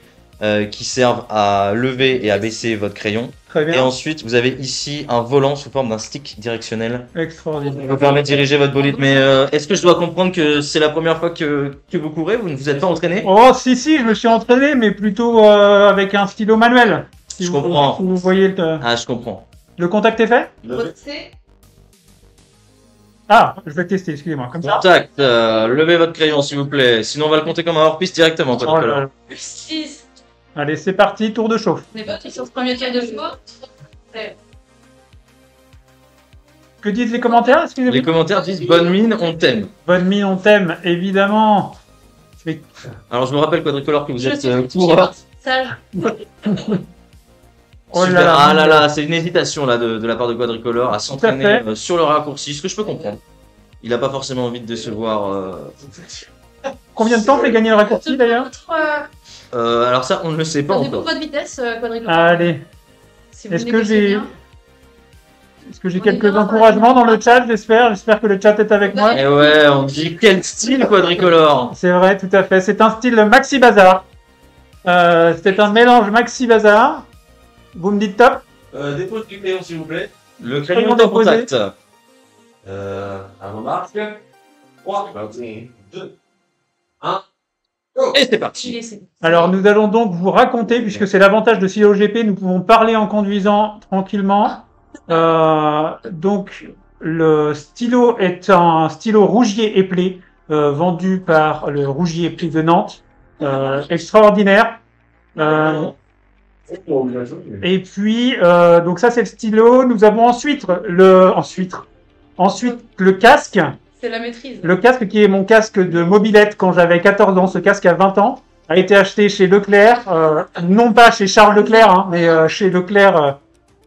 Speaker 1: qui servent à lever et à baisser votre crayon.
Speaker 3: Très
Speaker 1: Et
Speaker 3: bien,
Speaker 1: ensuite, vous avez ici un volant sous forme d'un stick directionnel qui
Speaker 3: extraordinaire.
Speaker 1: vous permet de diriger votre bolide. Mais est-ce que je dois comprendre que c'est la première fois que vous courez? Vous ne vous êtes pas entraîné?
Speaker 3: Oh, si, je me suis entraîné, mais plutôt avec un stylo manuel. Si
Speaker 1: Je
Speaker 3: vous-
Speaker 1: comprends.
Speaker 3: si vous voyez
Speaker 1: Ah, je comprends.
Speaker 3: le contact est fait?
Speaker 2: Votre C.
Speaker 3: Ah, je vais tester, excusez-moi. Comme ça.
Speaker 1: Contact, levez votre crayon s'il vous plaît. Sinon, on va le compter comme un hors-piste directement.
Speaker 3: Oh là là.
Speaker 6: 6.
Speaker 3: Allez, c'est parti, tour de chauffe.
Speaker 6: On est parti sur ce premier tour de choix.
Speaker 3: Que disent les commentaires? Excusez-moi.
Speaker 1: Les commentaires disent bonne mine, on t'aime.
Speaker 3: Bonne mine, on t'aime, évidemment.
Speaker 1: Alors, je vous rappelle, Quadricolore, que vous
Speaker 6: Je
Speaker 1: êtes
Speaker 6: suis
Speaker 1: coureur.
Speaker 6: sage.
Speaker 3: Oh
Speaker 1: Super.
Speaker 3: là là.
Speaker 1: Ah là là, c'est une hésitation là de la part de Quadricolore à s'entraîner
Speaker 3: fait.
Speaker 1: sur le raccourci, ce que je peux comprendre. Il n'a pas forcément envie de décevoir.
Speaker 3: Combien de temps fait gagner le raccourci d'ailleurs?
Speaker 1: Alors ça, on ne le sait pas
Speaker 6: Ça dépend de
Speaker 1: encore.
Speaker 6: votre vitesse, quadricolore.
Speaker 3: Allez,
Speaker 6: Si vous
Speaker 3: est-ce que
Speaker 6: négociez
Speaker 3: j'ai
Speaker 6: bien.
Speaker 3: est-ce que j'ai
Speaker 6: On est
Speaker 3: quelques
Speaker 6: bien
Speaker 3: encouragements dans le chat? J'espère que le chat est avec moi.
Speaker 1: Et ouais, on dit quel style Quadricolore.
Speaker 3: C'est vrai, tout à fait. C'est un style Maxi Bazar. C'est un mélange Maxi Bazar. Vous me dites top?
Speaker 1: Dépose du crayon s'il vous plaît. Le
Speaker 3: Crayon
Speaker 1: crayon de
Speaker 3: déposé.
Speaker 1: contact.
Speaker 7: Un remarque. 3, 2, 1.
Speaker 1: Et c'est parti.
Speaker 3: Alors, nous allons donc vous raconter, puisque c'est l'avantage de Stylo GP, nous pouvons parler en conduisant tranquillement. Donc, le stylo est un stylo Rougier Éplé, vendu par le Rougier Éplé de Nantes. Extraordinaire. Et puis, donc ça c'est le stylo. Nous avons ensuite le casque.
Speaker 6: C'est la maîtrise.
Speaker 3: Le casque qui est mon casque de mobilette quand j'avais 14 ans. Ce casque a 20 ans. a été acheté chez Leclerc, non pas chez Charles Leclerc, hein, mais chez Leclerc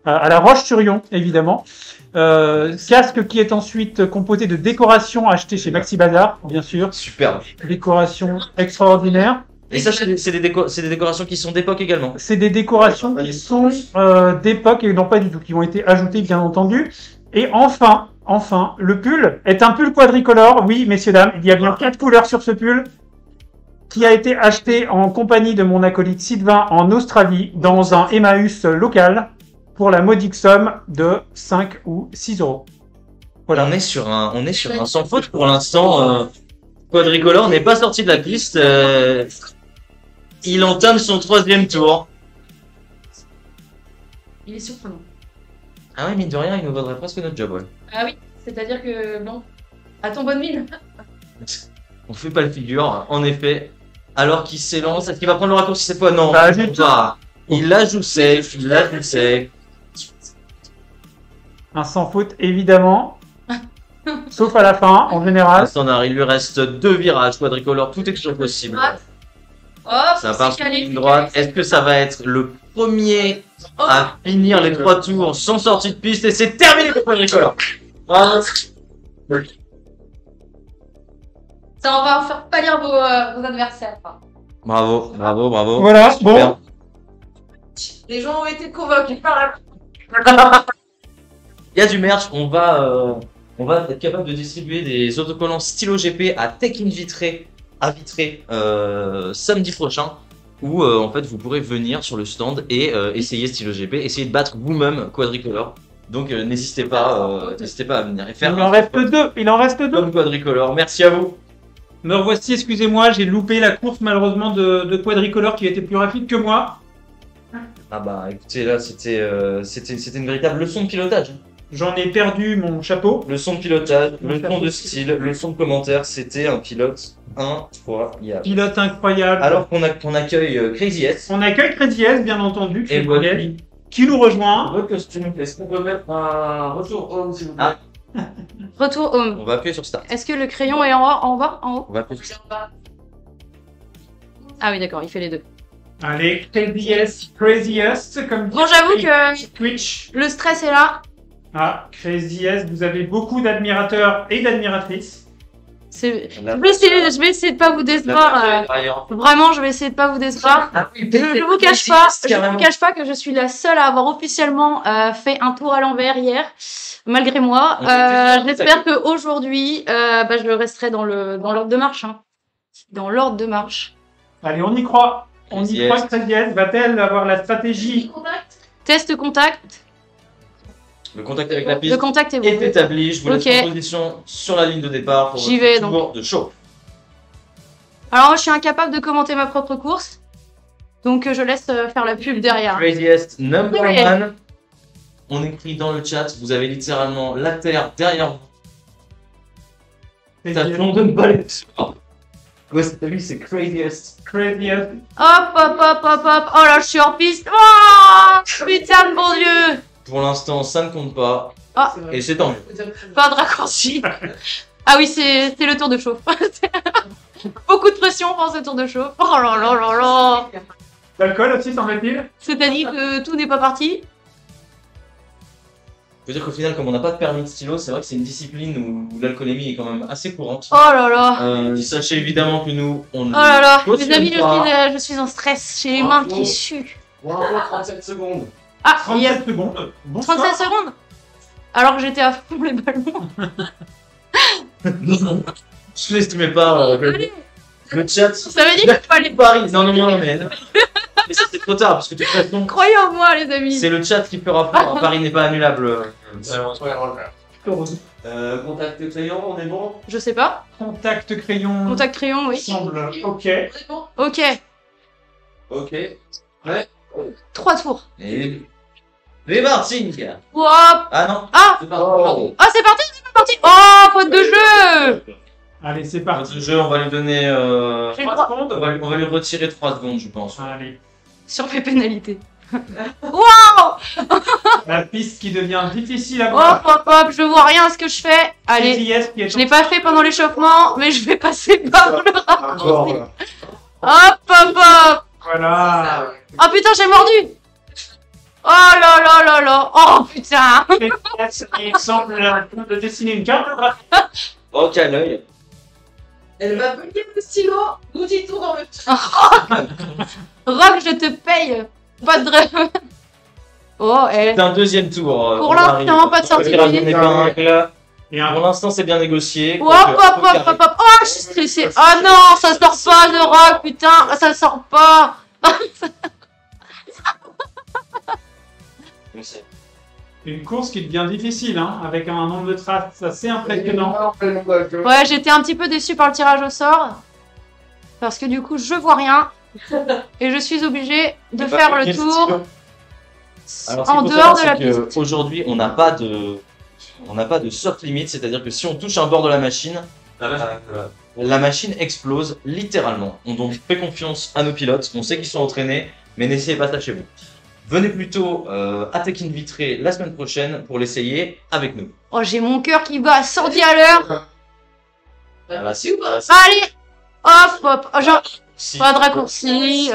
Speaker 3: à La Roche-sur-Yon, évidemment. Casque qui est ensuite composé de décorations achetées chez Maxi Bazar, bien sûr.
Speaker 1: Superbe.
Speaker 3: Décoration extraordinaire.
Speaker 1: Et ça, c'est des décorations qui sont d'époque également.
Speaker 3: C'est des décorations qui sont d'époque et non pas du tout, qui ont été ajoutées, bien entendu. Et enfin, le pull est un pull quadricolore. Oui, messieurs, dames, il y a bien 4 couleurs sur ce pull qui a été acheté en compagnie de mon acolyte Sylvain en Australie dans un Emmaüs local pour la modique somme de 5 ou 6 euros. Voilà.
Speaker 1: On est sur un sans faute pour l'instant. Quadricolore n'est pas sorti de la piste. Il entame son 3e tour.
Speaker 6: Il est surprenant.
Speaker 1: Ah ouais, mine de rien, il nous vaudrait presque notre job, ouais.
Speaker 6: Ah oui, c'est-à-dire que, bon, à ton bonne mine.
Speaker 1: On fait pas le figure, en effet. Alors qu'il s'élance, est-ce qu'il va prendre le raccourci cette fois? Non.
Speaker 3: Pas du tout.
Speaker 1: Il la joue safe,
Speaker 3: Un sans faute, évidemment. Sauf à la fin, en général.
Speaker 1: Standard, il lui reste 2 virages quadricolores, tout est toujours possible.
Speaker 6: Hop,
Speaker 1: Ça part sur une droite. Est-ce que ça va être le premier à finir les 3 tours sans sortie de piste? Et c'est terminé pour quadricolore.
Speaker 6: Ça, on va en faire pâlir vos adversaires.
Speaker 1: Bravo.
Speaker 3: Voilà,
Speaker 1: Super.
Speaker 3: bon.
Speaker 2: Les gens ont été convaincus par la...
Speaker 1: Il y a du merch, on va être capable de distribuer des autocollants stylo GP à Tech in Vitré, à Vitré, samedi prochain, où en fait vous pourrez venir sur le stand et essayer stylo GP, essayer de battre vous-même quadricolore. Donc n'hésitez pas à venir et faire.
Speaker 3: Il en reste deux.
Speaker 1: Comme quadricolore. Merci à vous.
Speaker 3: Me revoici, excusez-moi, j'ai loupé la course malheureusement de quadricolore qui était plus rapide que moi.
Speaker 1: Ah bah écoutez, là c'était une véritable leçon de pilotage.
Speaker 3: J'en ai perdu mon chapeau.
Speaker 1: Leçon de pilotage, leçon de style, leçon de commentaire, c'était un pilote incroyable.
Speaker 3: Pilote incroyable.
Speaker 1: Alors qu'on accueille Crazy S.
Speaker 3: On accueille Crazy S, bien entendu,
Speaker 1: Et voici.
Speaker 3: qui nous rejoint.
Speaker 1: Le costume, est-ce qu'on peut mettre un retour home s'il vous plaît?
Speaker 6: Retour home.
Speaker 1: On va appuyer sur Start.
Speaker 6: Est-ce que le crayon est en bas, en haut?
Speaker 1: On va appuyer sur Start.
Speaker 6: Ah oui, d'accord, il fait les deux.
Speaker 3: Allez, Crazy S, comme
Speaker 6: Bon, j'avoue que
Speaker 3: Twitch.
Speaker 6: le stress est là.
Speaker 3: Ah, Crazy S, vous avez beaucoup d'admirateurs et d'admiratrices.
Speaker 6: Je vais essayer de pas vous décevoir. Vraiment, je vais essayer de pas vous décevoir. Je vous cache pas que je suis la seule à avoir officiellement fait un tour à l'envers hier, malgré moi. J'espère qu'aujourd'hui, je resterai dans l'ordre de marche. Hein. Dans l'ordre de marche.
Speaker 3: Allez, on y croit. On y croit que Crazy S va-t-elle avoir la stratégie?
Speaker 6: Test contact.
Speaker 1: Le contact avec la piste
Speaker 6: Le contact est bon.
Speaker 1: est établi. Je vous laisse
Speaker 6: Ok.
Speaker 1: en position sur la ligne de départ pour
Speaker 6: J'y vais,
Speaker 1: votre tour de show.
Speaker 6: Alors moi, je suis incapable de commenter ma propre course. Donc je laisse faire la pub derrière.
Speaker 1: Craziest number
Speaker 6: Oui.
Speaker 1: 1. On écrit dans le chat, vous avez littéralement la terre derrière vous. Attention de ne pas les suivre. Ouais, c'est Craziest.
Speaker 3: Crazy S.
Speaker 6: Hop. Oh là, je suis hors piste. Oh, putain de bon Dieu.
Speaker 1: Pour l'instant, ça ne compte pas.
Speaker 6: Ah.
Speaker 1: Et c'est tant mieux.
Speaker 6: Pas de raccourci. Ah oui, c'est le tour de chauffe. Beaucoup de pression pendant ce tour de chauffe. Oh là là là là.
Speaker 3: L'alcool aussi, semble-t-il?
Speaker 6: C'est-à-dire que tout n'est pas parti.
Speaker 1: Je veux dire qu'au final, comme on n'a pas de permis de stylo, c'est vrai que c'est une discipline où l'alcoolémie est quand même assez courante.
Speaker 6: Oh là là.
Speaker 1: Sachez évidemment que nous, on ne
Speaker 6: Oh là là.
Speaker 1: cautionne
Speaker 6: Mes amis,
Speaker 1: pas.
Speaker 6: je suis en stress. J'ai les mains qui suent.
Speaker 7: Bravo, 37 secondes.
Speaker 6: Ah, il y a
Speaker 3: 37 secondes. Bonsoir.
Speaker 6: 37 secondes. Alors que j'étais à fond les ballons.
Speaker 1: Je n'estimais pas le chat.
Speaker 6: Ça veut dire qu'il fallait
Speaker 1: Paris. Non, mais ça c'est trop tard parce que de toute façon,
Speaker 6: croyez en moi, les amis.
Speaker 1: c'est le chat qui fera fort. Paris n'est pas annulable.
Speaker 7: Contact crayon, on est bon?
Speaker 6: Je sais pas.
Speaker 3: Contact crayon.
Speaker 6: Contact crayon, oui.
Speaker 3: Semble ok.
Speaker 6: Ok.
Speaker 7: Ok.
Speaker 6: 3 tours.
Speaker 1: Et les Martins.
Speaker 6: Hop.
Speaker 1: Ah non.
Speaker 6: Ah.
Speaker 1: C'est pas
Speaker 6: Ah, c'est parti, c'est pas parti. Oh, faute de jeu.
Speaker 3: Allez, c'est
Speaker 1: Dans
Speaker 3: parti.
Speaker 1: ce jeu, on va lui donner.
Speaker 6: J'ai le droit.
Speaker 1: On va lui retirer 3 secondes, je pense.
Speaker 3: Allez.
Speaker 6: Sur mes pénalités. Wow.
Speaker 3: La piste qui devient difficile à voir.
Speaker 6: Hop, je vois rien à ce que je fais. Allez.
Speaker 3: Crazy S qui est
Speaker 6: Je l'ai pas fait pendant l'échauffement, mais je vais passer par le raccourci.
Speaker 4: Encore là.
Speaker 6: Hop.
Speaker 3: Voilà.
Speaker 6: Oh putain, j'ai mordu! Oh là là là là! Oh putain!
Speaker 3: Il semble de dessiner une carte.
Speaker 1: Oh, quel œil.
Speaker 2: Elle va venir le stylo, nous dit-on dans le chat.
Speaker 6: Rock, je te paye! Pas de rêve! Oh,
Speaker 1: C'est un deuxième tour.
Speaker 6: Pour l'instant, pas de sortie de
Speaker 1: Tirage d'épingle.
Speaker 3: Et un
Speaker 1: Pour l'instant, c'est bien négocié.
Speaker 6: hop, hop, hop, hop, hop! Oh, je suis stressée! Oh non, ça sort pas de rock, putain! Ça sort pas!
Speaker 3: une course qui devient difficile, hein, avec un nombre de traces assez impressionnant.
Speaker 6: Ouais, j'étais un petit peu déçue par le tirage au sort. Parce que du coup, je vois rien. Et je suis obligée de faire le tour en dehors de la piste.
Speaker 1: Aujourd'hui, on n'a pas de soft limit, c'est-à-dire que si on touche un bord de la machine, la machine explose littéralement. On donc fait confiance à nos pilotes, on sait qu'ils sont entraînés, mais n'essayez pas ça chez vous. Venez plutôt à Tekken Vitré la semaine prochaine pour l'essayer avec nous.
Speaker 6: Oh, j'ai mon cœur qui bat à 110 à l'heure.
Speaker 1: Ah bah, si ou pas
Speaker 6: Allez, hop, hop. Oh, genre,
Speaker 1: Si.
Speaker 6: pas de raccourci.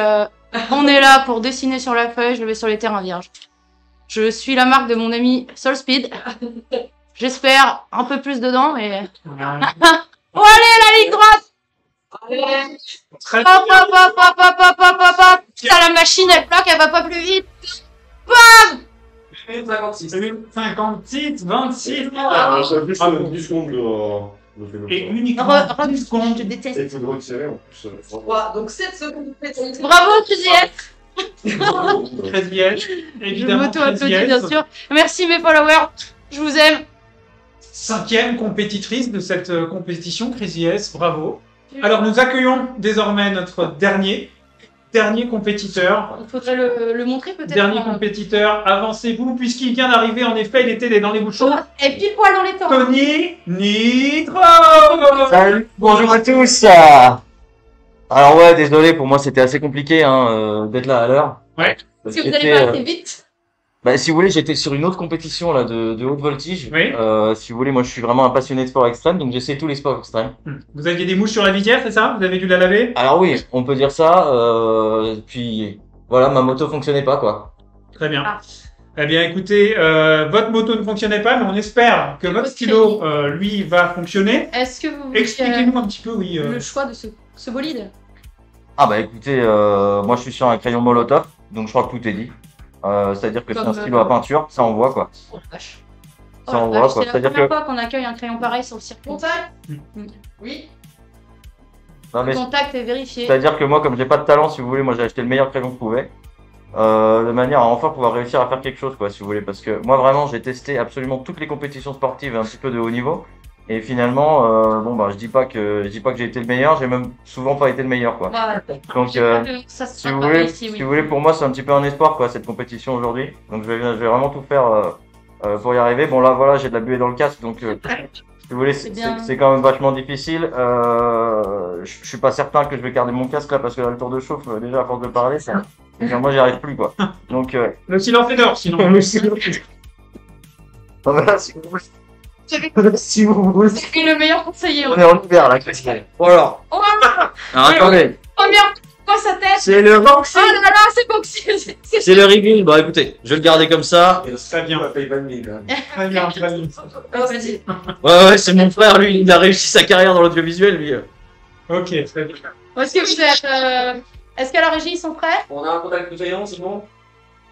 Speaker 6: On est là pour dessiner sur la feuille. Je le mets sur les terrains vierges. Je suis la marque de mon ami Soul Speed. J'espère un peu plus dedans, mais... Oh, allez, la ligne droite.
Speaker 3: Très
Speaker 6: Hop, hop, hop, hop, hop, hop, hop, hop, hop. Putain, la machine, elle plaque, elle va pas plus vite.
Speaker 7: 56.
Speaker 3: 56, 26.
Speaker 4: Ça fait ça, 10 secondes le phénomène.
Speaker 3: Et uniquement
Speaker 6: Rock,
Speaker 3: 10 secondes.
Speaker 6: je
Speaker 4: Et
Speaker 6: déteste.
Speaker 4: il faut le retirer en plus.
Speaker 2: 3, donc 7 secondes.
Speaker 6: Bravo, Juliette.
Speaker 3: Crazy Edge,
Speaker 6: Je
Speaker 3: évidemment.
Speaker 6: m'auto-applaudis,
Speaker 3: Crazy
Speaker 6: bien
Speaker 3: Edge.
Speaker 6: sûr. Merci, mes followers. Je vous aime.
Speaker 3: 5e compétitrice de cette compétition, Crazy S, bravo. Alors nous accueillons désormais notre dernier compétiteur.
Speaker 6: Il faudrait le montrer peut-être.
Speaker 3: Dernier compétiteur, avancez-vous, puisqu'il vient d'arriver, en effet, il était dans les bouchons.
Speaker 6: Et pile poil dans les temps.
Speaker 3: Tony Nitro.
Speaker 1: Salut, bonjour à tous. Alors ouais, désolé, pour moi c'était assez compliqué d'être là à l'heure.
Speaker 3: Ouais.
Speaker 1: Parce
Speaker 6: Si
Speaker 1: que
Speaker 6: vous allez
Speaker 1: j'étais,
Speaker 6: pas assez vite.
Speaker 1: bah, si vous voulez, j'étais sur une autre compétition là de haute voltige.
Speaker 3: Oui.
Speaker 1: Si vous voulez, moi je suis vraiment un passionné de sport extrême, donc j'essaie tous les sports extrêmes.
Speaker 3: Vous aviez des mouches sur la visière, c'est ça? Vous avez dû la laver?
Speaker 1: Alors oui, on peut dire ça. Puis voilà, ma moto fonctionnait pas quoi.
Speaker 3: Très bien.
Speaker 6: Ah.
Speaker 3: Eh bien, écoutez, votre moto ne fonctionnait pas, mais on espère que votre stylo, lui, va fonctionner.
Speaker 6: Est-ce que vous voulez
Speaker 3: Expliquez-nous un petit peu, oui.
Speaker 6: le choix de ce bolide?
Speaker 1: Ah bah écoutez, moi je suis sur un crayon Molotov, donc je crois que tout est dit. C'est-à-dire que c'est un
Speaker 6: Comme,
Speaker 1: stylo à peinture, ça on voit quoi.
Speaker 6: Oh la vache.
Speaker 1: Ça on voit quoi.
Speaker 6: C'est la
Speaker 1: C'est-à-dire
Speaker 6: première
Speaker 1: que
Speaker 6: fois qu'on accueille un crayon pareil sur le circuit.
Speaker 2: Contact
Speaker 6: Mm.
Speaker 2: Oui.
Speaker 1: non, mais
Speaker 6: Le contact est vérifié.
Speaker 1: c'est-à-dire que moi, comme j'ai pas de talent, si vous voulez, moi j'ai acheté le meilleur crayon que je pouvais, de manière à enfin pouvoir réussir à faire quelque chose, quoi, si vous voulez, parce que moi vraiment, j'ai testé absolument toutes les compétitions sportives un petit peu de haut niveau, et finalement, bon bah, je dis pas que j'ai été le meilleur, j'ai même souvent pas été le meilleur, quoi.
Speaker 6: Voilà.
Speaker 1: Donc,
Speaker 6: Ça se
Speaker 1: si
Speaker 6: sera
Speaker 1: vous
Speaker 6: pas
Speaker 1: voulez,
Speaker 6: ici, oui.
Speaker 1: si vous voulez, pour moi, c'est un petit peu un espoir, quoi, cette compétition aujourd'hui. Donc, je vais vraiment tout faire pour y arriver. Bon là, voilà, j'ai de la buée dans le casque, donc. Si vous voulez,
Speaker 6: C'est bien.
Speaker 1: c'est quand même vachement difficile. Je suis pas certain que je vais garder mon casque là parce que là, le tour de chauffe, déjà à force de parler, ça... moi j'y arrive plus quoi. Donc,
Speaker 3: Le silence est d'or, sinon.
Speaker 1: non, mais là, si vous voulez. Si vous voulez.
Speaker 6: C'est le meilleur conseiller.
Speaker 1: On est en hiver là, Christine. Bon alors.
Speaker 6: Oh,
Speaker 1: Alors, attendez.
Speaker 6: première fois sa tête.
Speaker 1: C'est le
Speaker 6: Oh là là, c'est boxy.
Speaker 1: C'est le reveal. Bon écoutez, je vais le garder comme ça.
Speaker 3: Très bien.
Speaker 4: paye 20 000 quand même.
Speaker 3: Très bien, très bien.
Speaker 6: Oh, vas-y.
Speaker 1: Ouais, c'est mon frère, lui, il a réussi sa carrière dans l'audiovisuel, lui.
Speaker 3: Ok, très bien.
Speaker 6: Est-ce que vous êtes. Est-ce qu'à la régie ils sont prêts?
Speaker 7: On a un contact crayon, c'est bon?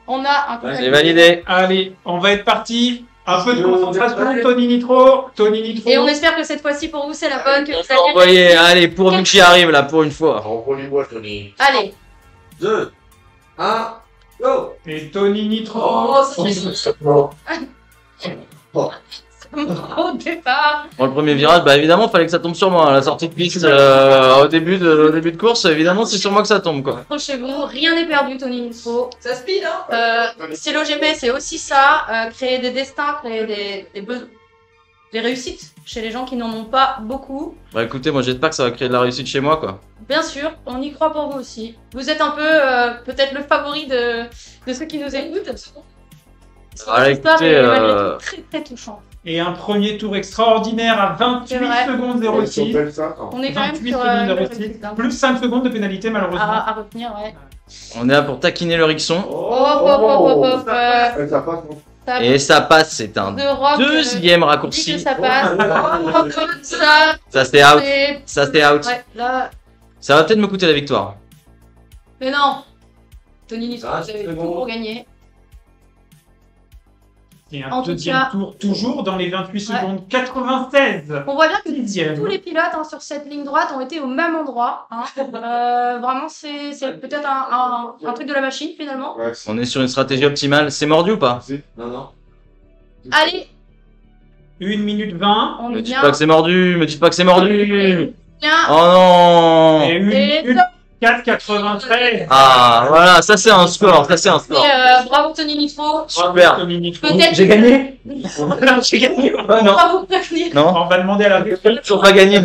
Speaker 6: On a un contact.
Speaker 1: C'est validé.
Speaker 3: Allez, on va être parti. Un peu de concentration, Tony Nitro. Tony Nitro.
Speaker 6: Et on espère que cette fois-ci pour vous c'est la bonne. Que vous allez
Speaker 1: Envoyez,
Speaker 6: rester.
Speaker 1: allez, pour nous qui arrive là, pour une fois.
Speaker 4: Envoie-lui-moi, Tony.
Speaker 6: Allez.
Speaker 7: 2, 1, go!
Speaker 3: Et Tony Nitro.
Speaker 2: Oh, ça
Speaker 6: Au départ.
Speaker 1: Bon, le premier virage, bah évidemment, fallait que ça tombe sur moi. La sortie de piste au début de course, évidemment, c'est sur moi que ça tombe quoi.
Speaker 6: Accrochez-vous, rien n'est perdu, Tony Nitro.
Speaker 2: Ça speed, hein
Speaker 6: Stylo GP, c'est aussi ça, créer des destins, créer des réussites chez les gens qui n'en ont pas beaucoup.
Speaker 1: Bah écoutez, moi j'espère que ça va créer de la réussite chez moi quoi.
Speaker 6: Bien sûr, on y croit pour vous aussi. Vous êtes un peu, peut-être le favori de ceux qui nous écoutent.
Speaker 1: Allez,
Speaker 6: L'histoire
Speaker 1: écoutez,
Speaker 6: est malgré tout très très touchante.
Speaker 3: Et un premier tour extraordinaire à 28
Speaker 6: C'est vrai.
Speaker 3: secondes
Speaker 4: Ouais, si on
Speaker 3: 06.
Speaker 4: pèle ça, attends.
Speaker 6: On est quand même
Speaker 3: 28
Speaker 6: sur
Speaker 3: secondes
Speaker 6: une
Speaker 3: 06.
Speaker 6: réussite, hein.
Speaker 3: Plus 5 secondes de pénalité malheureusement.
Speaker 6: à retenir, ouais.
Speaker 1: On est là pour taquiner le Rixon.
Speaker 6: Hop.
Speaker 4: Ça passe, non
Speaker 6: Ça
Speaker 1: Et ça passe, c'est un
Speaker 6: de rock,
Speaker 1: deuxième
Speaker 6: dit que
Speaker 1: raccourci.
Speaker 6: ça passe. Ça,
Speaker 1: Ça c'est out.
Speaker 6: c'est-
Speaker 1: Ça c'est out.
Speaker 6: Ouais, là.
Speaker 1: Ça va peut-être me coûter la victoire.
Speaker 6: Mais non. Tony Nitro,
Speaker 7: Ah,
Speaker 6: vous avez
Speaker 7: c'est
Speaker 6: tout
Speaker 7: bon.
Speaker 6: pour gagner.
Speaker 3: Et un
Speaker 6: En tout
Speaker 3: deuxième
Speaker 6: cas-
Speaker 3: tour, toujours dans les 28 secondes 96.
Speaker 6: On voit bien que
Speaker 3: Dixième.
Speaker 6: tous les pilotes sur cette ligne droite ont été au même endroit. Vraiment, c'est peut-être un truc de la machine finalement.
Speaker 4: Ouais,
Speaker 1: On est sur une stratégie optimale. C'est mordu ou pas?
Speaker 7: Non, non.
Speaker 6: Allez,
Speaker 3: 1 minute 20.
Speaker 6: on
Speaker 1: Me
Speaker 6: est
Speaker 1: dites
Speaker 6: bien.
Speaker 1: pas que c'est mordu, me dites pas que c'est mordu.
Speaker 6: Bien.
Speaker 1: Oh non.
Speaker 3: Et
Speaker 6: Et
Speaker 3: 4,93.
Speaker 1: Ah voilà, ça c'est un score, ça c'est un score.
Speaker 6: Bravo Tony Nitro.
Speaker 1: Super.
Speaker 6: Peut-être
Speaker 1: J'ai gagné. J'ai gagné ou pas? Non.
Speaker 6: on va vous prévenir.
Speaker 1: Non.
Speaker 3: On va demander à la
Speaker 1: Toujours pas gagné.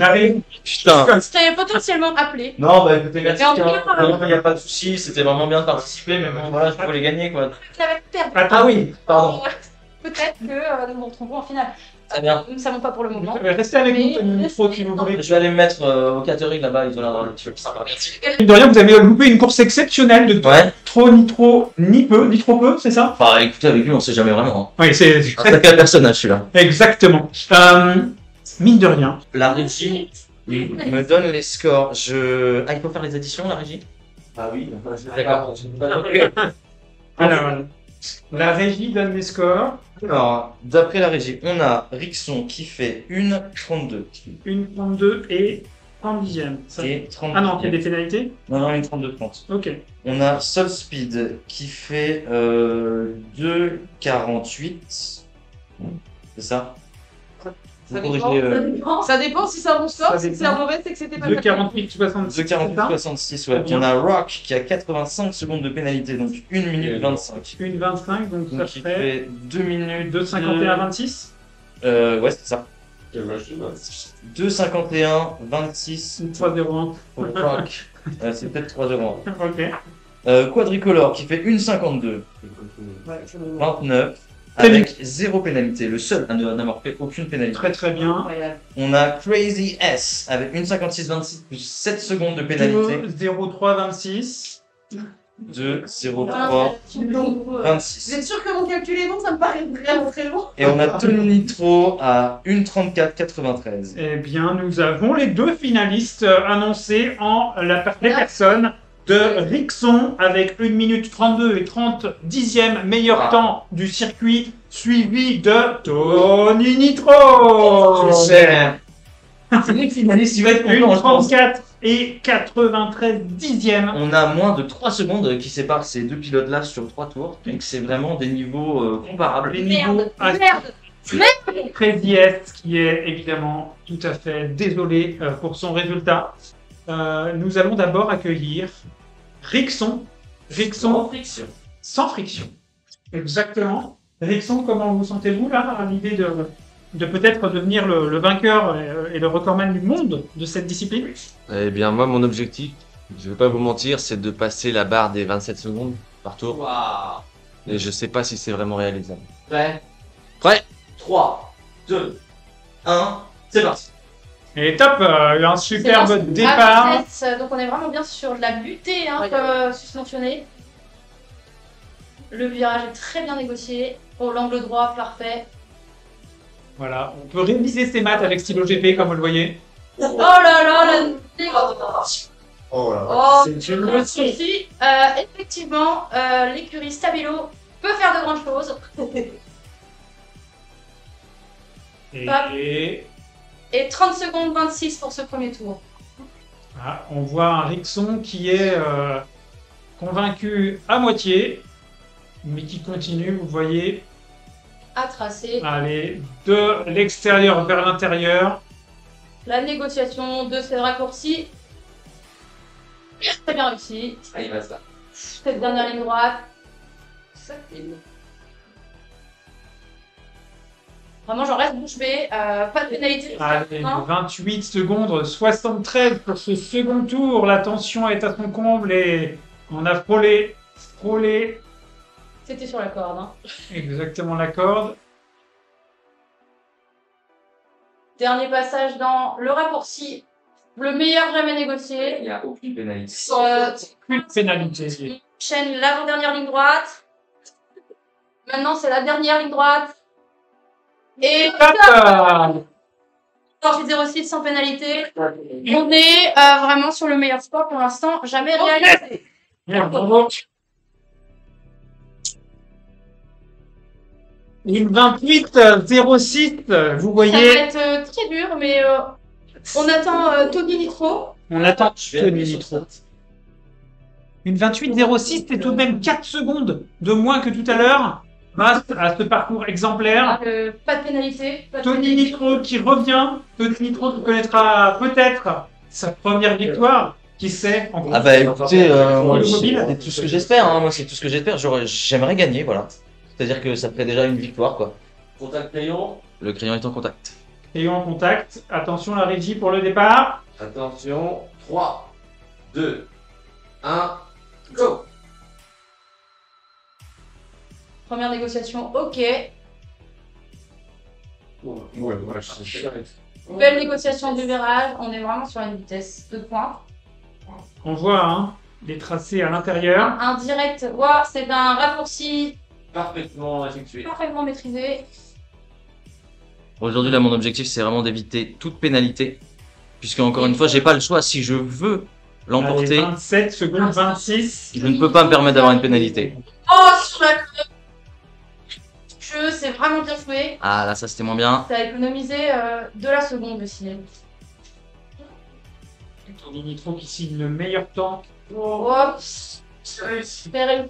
Speaker 1: Putain.
Speaker 6: Vous serez potentiellement appelé.
Speaker 1: Non, bah écoutez, merci.
Speaker 6: Et en tout cas,
Speaker 1: Il n'y a pas de souci, c'était vraiment bien de participer, mais bon, voilà, je voulais gagner quoi.
Speaker 6: Ça va être perdu.
Speaker 3: Attends,
Speaker 1: oui, pardon.
Speaker 6: Peut-être que nous nous retrouverons en finale.
Speaker 1: Très bien.
Speaker 6: Nous ne savons pas pour le moment.
Speaker 3: Restez avec nous,
Speaker 6: Mais-
Speaker 3: Tony Nitro, si vous voulez.
Speaker 1: Je vais aller me mettre au catering là-bas, ils ont l'air d'avoir des trucs sympas. Merci.
Speaker 3: Mine de rien, vous avez loupé une course exceptionnelle de
Speaker 1: Ouais.
Speaker 3: trop, ni trop, ni peu, ni trop peu, c'est ça?
Speaker 1: Enfin, écoutez, avec lui, on sait jamais vraiment.
Speaker 3: Oui, c'est
Speaker 1: Un sacré personnage celui-là.
Speaker 3: exactement. Mine de rien.
Speaker 1: La régie me donne les scores. Ah, il faut faire les additions, la régie?
Speaker 7: Ah oui,
Speaker 1: D'accord.
Speaker 3: Alors, la régie donne les scores.
Speaker 1: Alors, d'après la régie, on a Rixon qui fait 1,32
Speaker 3: Une 32 et 30 dixièmes. Ça-
Speaker 1: et 30.
Speaker 3: Ah non, il y a des pénalités?
Speaker 1: Non, non, une 32,30.
Speaker 3: Ok.
Speaker 1: On a Soul Speed qui fait 2,48. C'est ça? Vous
Speaker 2: Ça
Speaker 1: corrigez,
Speaker 2: dépend. Ça dépend si c'est un bon score,
Speaker 3: Ça
Speaker 2: si
Speaker 3: dépend.
Speaker 2: c'est un mauvais, c'est que c'était pas
Speaker 3: 2,48, 66.
Speaker 1: 2,48,66, ouais.
Speaker 3: Bien.
Speaker 1: On a Rock qui a 85 secondes de pénalité, donc 1 minute 25.
Speaker 3: Une 25, donc ça
Speaker 1: Donc il
Speaker 3: ferait
Speaker 1: fait 2 minutes.
Speaker 3: 2,51 à 26.
Speaker 1: Ouais, c'est ça. 2,51, 26
Speaker 3: 3,01.
Speaker 1: pour Rock. C'est peut-être 3,01.
Speaker 3: Ok.
Speaker 1: Quadricolore qui fait 1,52, 29,
Speaker 3: Très
Speaker 1: avec 0 pénalité. Le seul à n'avoir fait aucune pénalité.
Speaker 3: Très très bien.
Speaker 2: Incroyable.
Speaker 1: On a Crazy S avec 1,56, 26 plus 7 secondes de pénalité.
Speaker 3: 0,3, 26.
Speaker 1: 2, 0,
Speaker 6: Ah,
Speaker 1: 3,
Speaker 2: Vous
Speaker 1: 26.
Speaker 2: êtes sûr que mon calcul est bon? Ça me paraît vraiment très long.
Speaker 1: Et on a Tony Nitro à 1,34, 93.
Speaker 3: Eh bien, nous avons les deux finalistes annoncés en les personnes de Rixon avec 1 minute 32 et 30 dixièmes meilleur
Speaker 1: Ah.
Speaker 3: temps du circuit, suivi de Tony Nitro.
Speaker 1: C'est le finaliste, il va être content, je pense.
Speaker 3: 1,34 et 93 dixièmes.
Speaker 1: On a moins de 3 secondes qui séparent ces deux pilotes-là sur 3 tours. Donc c'est vraiment des niveaux comparables.
Speaker 3: Les niveaux
Speaker 6: Merde,
Speaker 3: à
Speaker 6: merde.
Speaker 3: Crazy S qui est évidemment tout à fait désolé pour son résultat. Nous allons d'abord accueillir Rixon. Rixon
Speaker 7: friction.
Speaker 3: sans friction. Exactement. Rixon, comment vous sentez-vous là à l'idée de peut-être devenir le vainqueur et le recordman du monde de cette discipline?
Speaker 5: Eh bien, moi, mon objectif, je vais pas vous mentir, c'est de passer la barre des 27 secondes par tour.
Speaker 7: Waouh.
Speaker 5: Et je sais pas si c'est vraiment réalisable.
Speaker 7: Prêt?
Speaker 5: Prêt?
Speaker 7: 3, 2, 1, c'est parti.
Speaker 3: Et top, un superbe
Speaker 6: C'est
Speaker 3: départ.
Speaker 6: à vitesse, donc on est vraiment bien sur de la butée,
Speaker 2: Ouais.
Speaker 6: comme susmentionné. Le virage est très bien négocié. Oh, l'angle droit, parfait.
Speaker 3: Voilà, on peut réviser ses maths avec stylo GP comme vous le voyez.
Speaker 6: Oh là là, la négociation.
Speaker 4: Oh là.
Speaker 6: Oh,
Speaker 7: C'est une
Speaker 6: pas de souci. Effectivement, l'écurie Stabilo peut faire de grandes choses.
Speaker 3: Et
Speaker 6: Et 30 secondes 26 pour ce premier tour.
Speaker 3: ah, on voit un Rixon qui est convaincu à moitié, mais qui continue, vous voyez,
Speaker 6: À tracer.
Speaker 3: à aller de l'extérieur vers l'intérieur.
Speaker 6: La négociation de ces raccourcis. Très bien réussi.
Speaker 7: Ah, il reste là.
Speaker 6: Cette dernière ligne droite. Vraiment, j'en reste bouche bée. Pas de pénalité.
Speaker 3: Allez,
Speaker 6: Non.
Speaker 3: 28 secondes 73 pour ce second tour. La tension est à son comble et on a frôlé
Speaker 6: C'était sur la corde. Hein.
Speaker 3: exactement la corde.
Speaker 6: Dernier passage dans le raccourci Le meilleur jamais négocié.
Speaker 1: Il n'y a aucune pénalité.
Speaker 3: Plus de pénalité.
Speaker 6: Chaîne l'avant-dernière ligne droite. Maintenant, c'est la dernière ligne droite. Et
Speaker 3: Top.
Speaker 6: Torche 06 sans pénalité. On est vraiment sur le meilleur score pour l'instant jamais réalisé.
Speaker 3: Bravo. Une 28-06, vous
Speaker 6: Ça va
Speaker 3: voyez.
Speaker 6: être très dur, mais on attend Tony Nitro.
Speaker 3: On attend Tony Nitro. Une 28-06, c'est tout de même 4 secondes de moins que tout à l'heure, grâce à ce parcours exemplaire.
Speaker 6: Pas de pénalité. Pas de
Speaker 3: Tony
Speaker 6: pénalité.
Speaker 3: Nitro qui revient. Tony Nitro qui connaîtra peut-être sa première victoire. Qui sait en
Speaker 1: Ah bah écoutez, moi,
Speaker 3: Le mobile.
Speaker 1: c'est tout ce que j'espère. Hein. Moi, c'est tout ce que j'espère. J'aimerais gagner, voilà. C'est-à-dire que ça ferait déjà une victoire, quoi.
Speaker 7: Contact crayon.
Speaker 1: Le crayon est en contact.
Speaker 3: Et en contact. Attention la régie pour le départ.
Speaker 7: Attention. 3, 2, 1, go.
Speaker 6: Première négociation, ok. Belle négociation du virage. On est vraiment sur une vitesse de pointe.
Speaker 3: On voit hein, les tracés à l'intérieur.
Speaker 6: Un direct, wow, c'est un raccourci
Speaker 7: Parfaitement effectué.
Speaker 6: parfaitement maîtrisé.
Speaker 1: Aujourd'hui, là, mon objectif, c'est vraiment d'éviter toute pénalité. Puisque, encore une fois, j'ai pas le choix. Si je veux l'emporter,
Speaker 3: Allez, 27 secondes 26.
Speaker 1: je ne peux pas me permettre d'avoir une pénalité.
Speaker 6: Oh, sur la queue, c'est vraiment bien joué.
Speaker 1: Ah, là, ça, c'était moins bien.
Speaker 6: Ça a économisé de la seconde aussi.
Speaker 3: Tony Nitro qui signe le meilleur temps.
Speaker 6: Hop, super.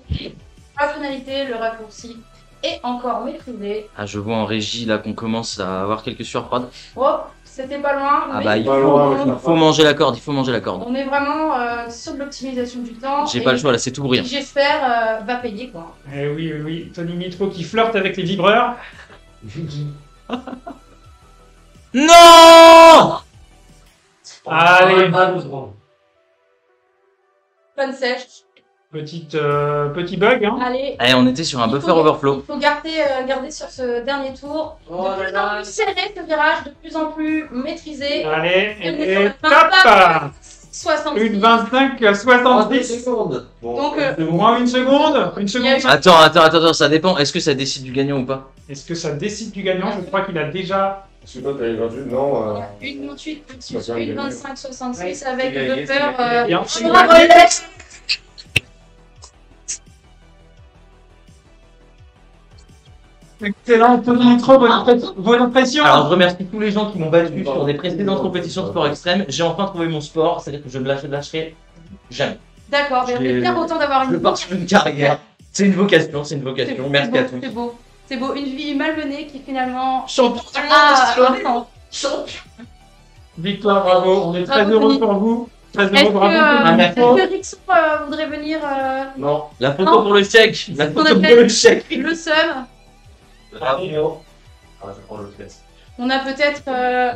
Speaker 6: La pénalité, le raccourci est encore maîtrisé.
Speaker 1: Ah, je vois en régie, là, qu'on commence à avoir quelques sueurs froides.
Speaker 6: Hop, c'était pas loin.
Speaker 1: Ah
Speaker 6: mais
Speaker 1: bah, il
Speaker 4: Pas loin,
Speaker 1: faut manger la corde, il faut manger la corde.
Speaker 6: on est vraiment sur de l'optimisation du temps.
Speaker 1: J'ai
Speaker 6: et
Speaker 1: pas le choix, là, c'est tout ou rien.
Speaker 6: qui, j'espère, va payer quoi.
Speaker 3: Eh oui, oui, oui. Tony Nitro qui flirte avec les vibreurs.
Speaker 1: Non!
Speaker 3: Allez,
Speaker 6: Panne sèche.
Speaker 3: petit bug. Hein.
Speaker 6: Allez.
Speaker 1: Eh, on était sur un
Speaker 6: Il
Speaker 1: buffer
Speaker 6: faut-
Speaker 1: overflow.
Speaker 6: Il faut garder sur ce dernier tour.
Speaker 7: Oh
Speaker 6: De
Speaker 7: là
Speaker 6: plus en
Speaker 7: là.
Speaker 6: plus serré ce virage, de plus en plus maîtrisé.
Speaker 3: Allez,
Speaker 6: On est
Speaker 3: et
Speaker 6: sur le
Speaker 3: top
Speaker 6: 66.
Speaker 3: Une 25-70.
Speaker 7: secondes.
Speaker 6: Donc,
Speaker 3: Moins une seconde. Une
Speaker 6: Il y a eu-
Speaker 3: seconde.
Speaker 1: Attends, ça dépend. Est-ce que ça décide du gagnant ou pas?
Speaker 3: Est-ce que ça décide du gagnant? Je crois qu'il a déjà.
Speaker 4: Parce que toi, t'as eu 28, non.
Speaker 6: une 28 versus
Speaker 4: Ça va
Speaker 6: une
Speaker 4: gagner.
Speaker 6: 25-66 avec
Speaker 7: c'est
Speaker 6: le
Speaker 7: gagné,
Speaker 6: buffer.
Speaker 7: c'est gagné.
Speaker 3: Bien.
Speaker 6: Bravo, Alex.
Speaker 3: Excellent, Tony Nitro, bonne impression.
Speaker 1: Alors, je remercie tous les gens qui m'ont battu sur des précédentes compétitions de sport extrême. J'ai enfin trouvé mon sport, c'est-à-dire que je ne lâcherai jamais.
Speaker 6: D'accord, mais on est bien content d'avoir
Speaker 1: Je
Speaker 6: une
Speaker 1: pars sur une carrière. C'est une vocation, c'est une vocation. Merci
Speaker 6: beau,
Speaker 1: à tous.
Speaker 6: C'est beau. C'est beau. Une vie malmenée qui finalement.
Speaker 1: Champion
Speaker 6: Ah, attends.
Speaker 3: Victoire, bravo. On est très
Speaker 6: Bravo,
Speaker 3: heureux
Speaker 6: Tony.
Speaker 3: pour vous. Très
Speaker 6: Est-ce
Speaker 3: heureux, bravo. Tony
Speaker 6: que,
Speaker 3: Nitro.
Speaker 6: est-ce que Rixon voudrait venir
Speaker 7: Non.
Speaker 1: La photo
Speaker 6: Non.
Speaker 1: pour le chèque. La
Speaker 6: qu'on
Speaker 1: photo pour
Speaker 6: appelle
Speaker 1: le chèque.
Speaker 6: le seum?
Speaker 7: Bravo. Ah, je prends le test.
Speaker 6: On a peut-être.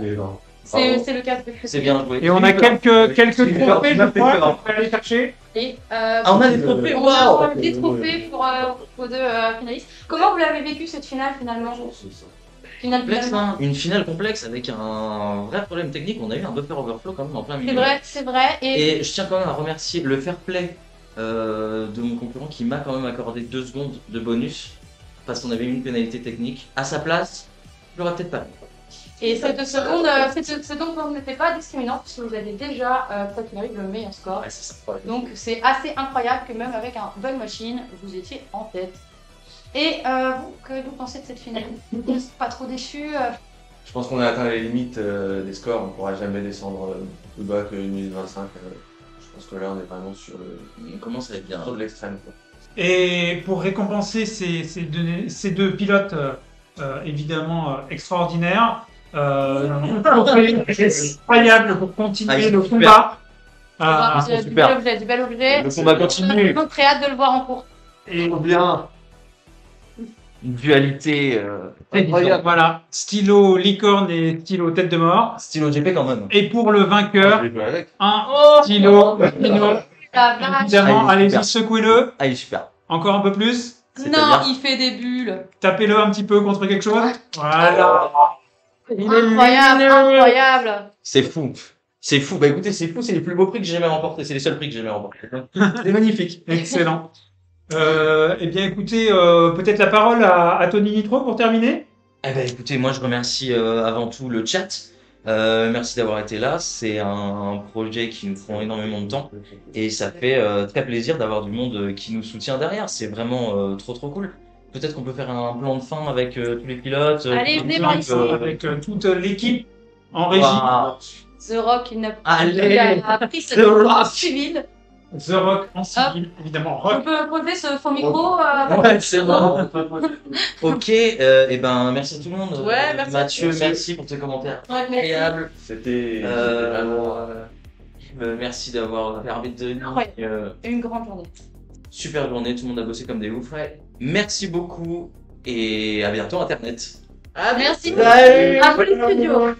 Speaker 4: Mais non.
Speaker 6: C'est le cas de
Speaker 1: C'est bien joué.
Speaker 3: Et on a quelques
Speaker 1: Tu m'as
Speaker 3: trophées, je
Speaker 1: fait
Speaker 3: crois,
Speaker 1: peur.
Speaker 3: qu'on peut aller chercher.
Speaker 6: Et,
Speaker 1: Ah, on a des trophées.
Speaker 6: on
Speaker 1: Waouh.
Speaker 6: a des trophées pour vos deux finalistes. Comment vous l'avez vécu cette finale finalement? Finale
Speaker 1: Complexe,
Speaker 6: finalement.
Speaker 1: hein. Une finale complexe avec un vrai problème technique. On a eu un buffer overflow quand même en plein milieu.
Speaker 6: C'est vrai. Et
Speaker 1: Et je tiens quand même à remercier le fair play de mon concurrent qui m'a quand même accordé 2 secondes de bonus parce qu'on avait eu une pénalité technique. À sa place, je l'aurais peut-être pas mis.
Speaker 6: Et ces 2 secondes, n'était pas discriminant puisque vous avez déjà eu le meilleur score.
Speaker 1: Ouais, c'est ça.
Speaker 6: Donc c'est assez incroyable que même avec un bug machine, vous étiez en tête. Et vous, que vous pensez de cette finale? Vous n'êtes pas trop déçu?
Speaker 4: Je pense qu'on a atteint les limites des scores. On ne pourra jamais descendre plus bas que 1 minute 25. Je pense que là, on est vraiment sur
Speaker 1: On commence à être bien.
Speaker 4: sur de l'extrême. quoi.
Speaker 3: Et pour récompenser ces deux pilotes évidemment extraordinaires, trophée incroyable pour continuer
Speaker 1: Ah,
Speaker 3: le
Speaker 1: super.
Speaker 3: combat.
Speaker 6: Du
Speaker 1: super.
Speaker 6: bel objet, du bel objet.
Speaker 1: Le combat continue.
Speaker 6: Donc très hâte de le voir en cours.
Speaker 3: Et
Speaker 1: Bien. Une dualité
Speaker 3: incroyable. Voilà, stylo licorne et stylo tête de mort.
Speaker 1: stylo GP quand même.
Speaker 3: Et pour le vainqueur,
Speaker 4: Je vais jouer avec.
Speaker 3: un
Speaker 6: Oh,
Speaker 3: stylo.
Speaker 6: la vache.
Speaker 3: Évidemment,
Speaker 1: Ah, il est
Speaker 3: allez-y,
Speaker 1: super.
Speaker 3: secouez-le.
Speaker 1: Ah, il est super.
Speaker 3: Encore un peu plus.
Speaker 6: Non,
Speaker 1: C'est-à-dire
Speaker 6: il fait des bulles.
Speaker 3: Tapez-le un petit peu contre quelque chose. Voilà.
Speaker 6: Incroyable, incroyable.
Speaker 1: C'est fou. C'est fou. Bah écoutez, c'est fou, c'est les plus beaux prix que j'ai jamais remportés. C'est les seuls prix que j'ai jamais remportés. C'est magnifique.
Speaker 3: Excellent. Eh bien, écoutez, peut-être la parole à Tony Nitro pour terminer.
Speaker 1: Eh ben écoutez, moi je remercie avant tout le chat. Merci d'avoir été là. C'est un projet qui nous prend énormément de temps et ça fait très plaisir d'avoir du monde qui nous soutient derrière. C'est vraiment trop cool. Peut-être qu'on peut faire un plan de fin avec tous les pilotes.
Speaker 6: Allez, venez par ici.
Speaker 3: Avec toute l'équipe en régie.
Speaker 1: Waouh.
Speaker 6: The Rock, il n'a
Speaker 1: Allez,
Speaker 6: a pris
Speaker 1: The Rock.
Speaker 6: civil.
Speaker 3: The Rock en civil, évidemment.
Speaker 6: On
Speaker 3: Rock.
Speaker 6: peut poser ce faux micro.
Speaker 1: Ouais, c'est bon. Ok, et ben merci à tout le monde.
Speaker 2: Ouais, merci.
Speaker 1: Mathieu, merci pour tes commentaires incroyables.
Speaker 7: C'était
Speaker 1: Euh,
Speaker 7: vraiment.
Speaker 1: Merci d'avoir permis de
Speaker 6: Incroyable. Une grande journée.
Speaker 1: super journée, tout le monde a bossé comme des oufs. Ouais. Merci beaucoup et à bientôt Internet.
Speaker 2: Ah,
Speaker 6: Merci.
Speaker 1: Salut.
Speaker 6: À vous les studios.